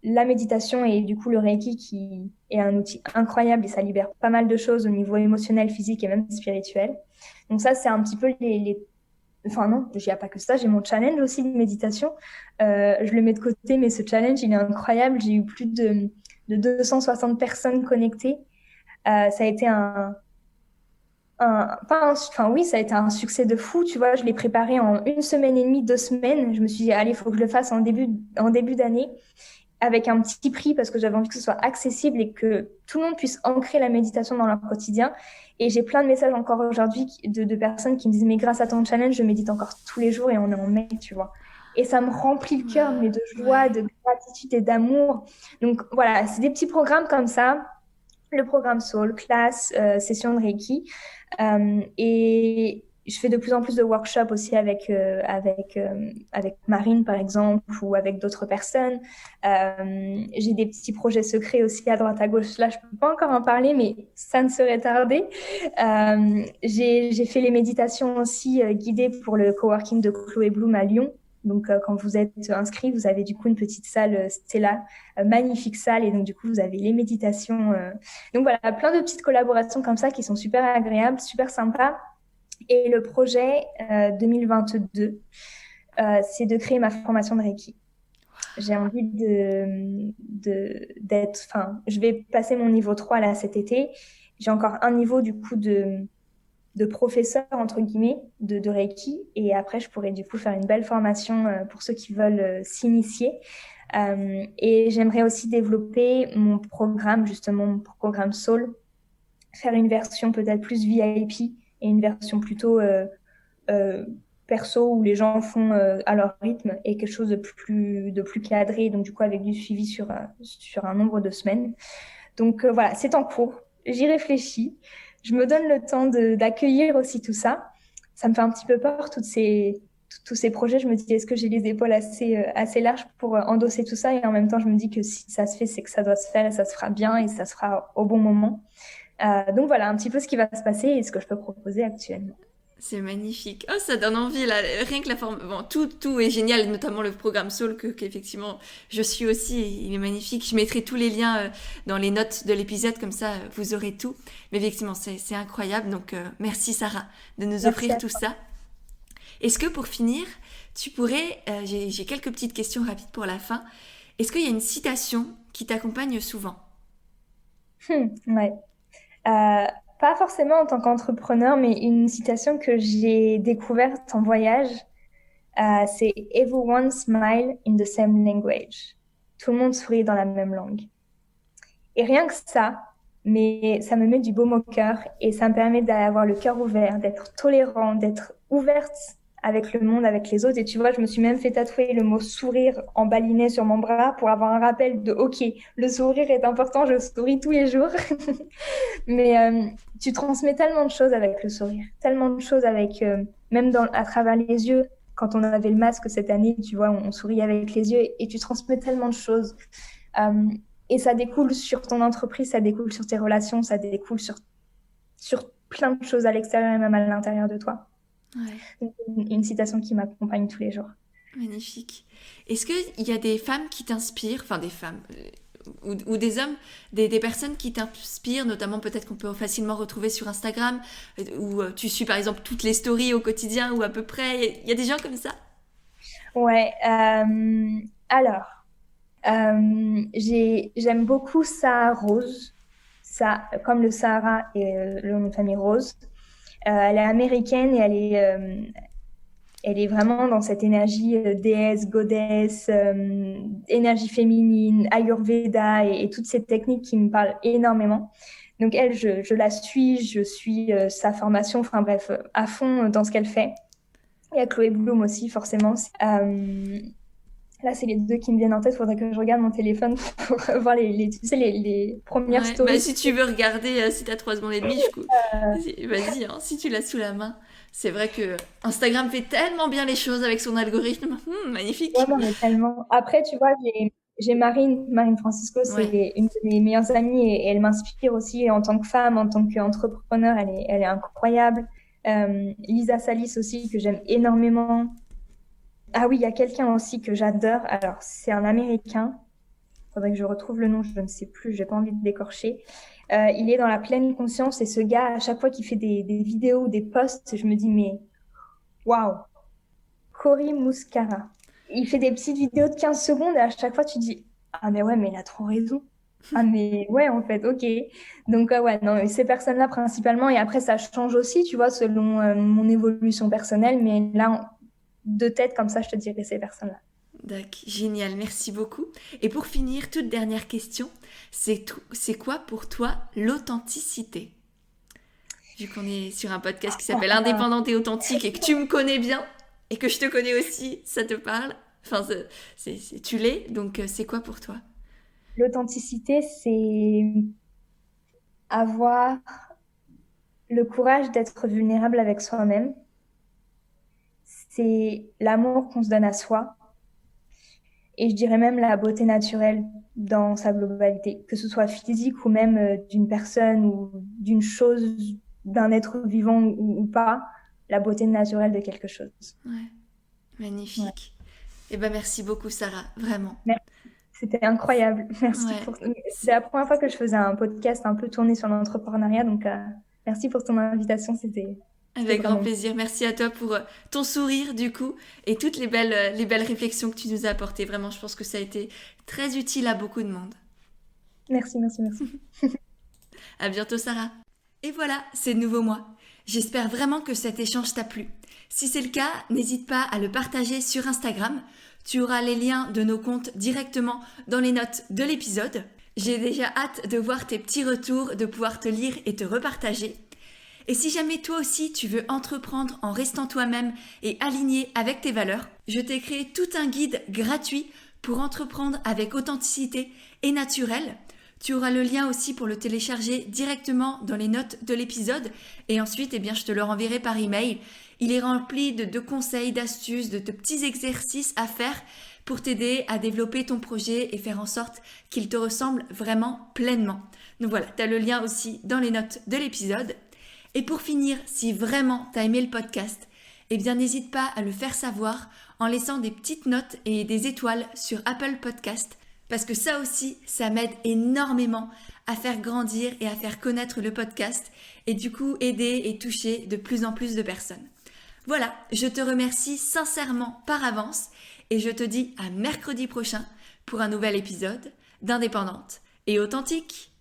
La méditation et du coup le Reiki qui est un outil incroyable et ça libère pas mal de choses au niveau émotionnel, physique et même spirituel. Donc ça, c'est un petit peu Enfin non, il n'y a pas que ça, j'ai mon challenge aussi de méditation. Je le mets de côté, mais ce challenge, il est incroyable. J'ai eu plus de 260 personnes connectées. Ça a été enfin oui, ça a été un succès de fou, tu vois. Je l'ai préparé en 1 semaine et demie, 2 semaines. Je me suis dit, allez, il faut que je le fasse en début d'année avec un petit prix parce que j'avais envie que ce soit accessible et que tout le monde puisse ancrer la méditation dans leur quotidien. Et j'ai plein de messages encore aujourd'hui de personnes qui me disent, mais grâce à ton challenge, je médite encore tous les jours et on est en mai, tu vois. Et ça me remplit le cœur, mais de joie, Ouais. de gratitude et d'amour. Donc voilà, c'est des petits programmes comme ça. Le programme Soul, classe, session de Reiki. Et je fais de plus en plus de workshops aussi avec Marine, par exemple, ou avec d'autres personnes. J'ai des petits projets secrets aussi à droite à gauche. Là, je peux pas encore en parler, mais ça ne serait tardé. J'ai fait les méditations aussi guidées pour le coworking de Chloé Bloom à Lyon. Donc, quand vous êtes inscrit, vous avez du coup une petite salle Stella, magnifique salle, et donc du coup, vous avez les méditations. Donc voilà, plein de petites collaborations comme ça qui sont super agréables, super sympas. Et le projet 2022, c'est de créer ma formation de Reiki. J'ai envie enfin, je vais passer mon niveau 3 là cet été. J'ai encore un niveau du coup de professeur, entre guillemets, de Reiki. Et après, je pourrais du coup faire une belle formation pour ceux qui veulent s'initier. Et j'aimerais aussi développer mon programme, justement, mon programme Soul, faire une version peut-être plus VIP et une version plutôt perso où les gens font à leur rythme et quelque chose de plus cadré, donc du coup avec du suivi sur un nombre de semaines. Donc voilà, c'est en cours, j'y réfléchis, je me donne le temps d'accueillir aussi tout ça. Ça me fait un petit peu peur, tous ces projets. Je me dis, est-ce que j'ai les épaules assez larges pour endosser tout ça? Et en même temps, je me dis que si ça se fait, c'est que ça doit se faire et ça se fera bien et ça se fera au bon moment. Donc voilà, un petit peu ce qui va se passer et ce que je peux proposer actuellement. C'est magnifique. Oh, ça donne envie, là. Rien que la forme. Bon, tout est génial, notamment le programme Soul, qu'effectivement, je suis aussi. Et il est magnifique. Je mettrai tous les liens dans les notes de l'épisode, comme ça, vous aurez tout. Mais effectivement, c'est incroyable. Donc, merci, Sarah, de nous Merci offrir à tout toi. ça. Est-ce que pour finir, tu pourrais. J'ai quelques petites questions rapides pour la fin. Est-ce qu'il y a une citation qui t'accompagne souvent? Ouais. Euh, Pas forcément en tant qu'entrepreneur, mais une citation que j'ai découverte en voyage, c'est Everyone smile in the same language. Tout le monde sourit dans la même langue. Et rien que ça, mais ça me met du baume au cœur et ça me permet d'avoir le cœur ouvert, d'être tolérant, d'être ouverte avec le monde, avec les autres. Et tu vois, je me suis même fait tatouer le mot sourire en baliné sur mon bras pour avoir un rappel de OK, le sourire est important, je souris tous les jours. Mais tu transmets tellement de choses avec le sourire, tellement de choses avec, même à travers les yeux. Quand on avait le masque cette année, tu vois, on souriait avec les yeux et tu transmets tellement de choses. Euh, et ça découle sur ton entreprise, ça découle sur tes relations, ça découle sur plein de choses à l'extérieur et même à l'intérieur de toi. Ouais. Donc, une citation qui m'accompagne tous les jours. Magnifique. Est-ce qu'il y a des femmes qui t'inspirent, enfin des femmes, ou des hommes, des personnes qui t'inspirent, notamment peut-être qu'on peut facilement retrouver sur Instagram, où tu suis par exemple toutes les stories au quotidien, ou à peu près, il y a des gens comme ça? Ouais, alors, j'aime beaucoup Sarah Rose, ça, comme le Sahara et le nom de famille Rose. Elle est américaine et elle est vraiment dans cette énergie déesse, goddess, énergie féminine, Ayurveda et toutes ces techniques qui me parlent énormément. Donc elle, je la suis, je suis sa formation, enfin bref, à fond dans ce qu'elle fait. Il y a Chloé Bloom aussi, forcément. Là, c'est les deux qui me viennent en tête. Il faudrait que je regarde mon téléphone pour voir tu sais, les premières Ouais, bah stories. si tu veux regarder, si t'as 3 secondes et demie, vas-y, hein, si tu l'as sous la main. C'est vrai que Instagram fait tellement bien les choses avec son algorithme. Ouais, Magnifique. non, mais tellement. Après, tu vois, j'ai Marine Francisco, Ouais, c'est une de mes meilleures amies et elle m'inspire aussi en tant que femme, en tant qu'entrepreneur, elle est incroyable. Lisa Salis aussi, que j'aime énormément. Ah oui, il y a quelqu'un aussi que j'adore. Alors, c'est un Américain. Faudrait que je retrouve le nom, je ne sais plus, j'ai pas envie de l'écorcher. Il est dans la pleine conscience et ce gars, à chaque fois qu'il fait des vidéos ou des posts, je me dis, mais waouh, Cory Muscara. Il fait des petites vidéos de 15 secondes et à chaque fois tu dis, ah mais ouais, mais il a trop raison. Ah mais ouais, en fait, ok. Donc ouais, non, mais ces personnes-là principalement, et après ça change aussi, tu vois, selon mon évolution personnelle, mais là, de tête comme ça, je te dirais ces personnes-là. d'accord, génial, merci beaucoup. Et pour finir, toute dernière question, c'est quoi pour toi l'authenticité? Vu qu'on est sur un podcast qui s'appelle Ah, Indépendante et authentique et que tu me connais bien et que je te connais aussi, ça te parle. Enfin, tu l'es, donc c'est quoi pour toi? l'authenticité, c'est avoir le courage d'être vulnérable avec soi-même. C'est l'amour qu'on se donne à soi. Et je dirais même la beauté naturelle dans sa globalité, que ce soit physique ou même d'une personne ou d'une chose, d'un être vivant ou pas, la beauté naturelle de quelque chose. Ouais, Ouais. magnifique. Eh ben merci beaucoup Sarah, vraiment. Merci. C'était incroyable. Merci Ouais, pour. C'était la première fois que je faisais un podcast un peu tourné sur l'entrepreneuriat, donc merci pour ton invitation. C'était avec grand vraiment. plaisir. Merci à toi pour ton sourire du coup et toutes les belles réflexions que tu nous as apportées. Vraiment, je pense que ça a été très utile à beaucoup de monde. Merci, merci, merci. À bientôt Sarah. Et voilà, c'est de nouveau moi. J'espère vraiment que cet échange t'a plu. Si c'est le cas, n'hésite pas à le partager sur Instagram. Tu auras les liens de nos comptes directement dans les notes de l'épisode. J'ai déjà hâte de voir tes petits retours, de pouvoir te lire et te repartager. Et si jamais toi aussi tu veux entreprendre en restant toi-même et aligné avec tes valeurs, je t'ai créé tout un guide gratuit pour entreprendre avec authenticité et naturel. Tu auras le lien aussi pour le télécharger directement dans les notes de l'épisode et ensuite je te le renverrai par email. Il est rempli de conseils, d'astuces, de petits exercices à faire pour t'aider à développer ton projet et faire en sorte qu'il te ressemble vraiment pleinement. Donc voilà, tu as le lien aussi dans les notes de l'épisode. Et pour finir, si vraiment tu as aimé le podcast, n'hésite pas à le faire savoir en laissant des petites notes et des étoiles sur Apple Podcast. Parce que ça aussi, ça m'aide énormément à faire grandir et à faire connaître le podcast et du coup aider et toucher de plus en plus de personnes. Voilà, je te remercie sincèrement par avance et je te dis à mercredi prochain pour un nouvel épisode d'Indépendante et Authentique.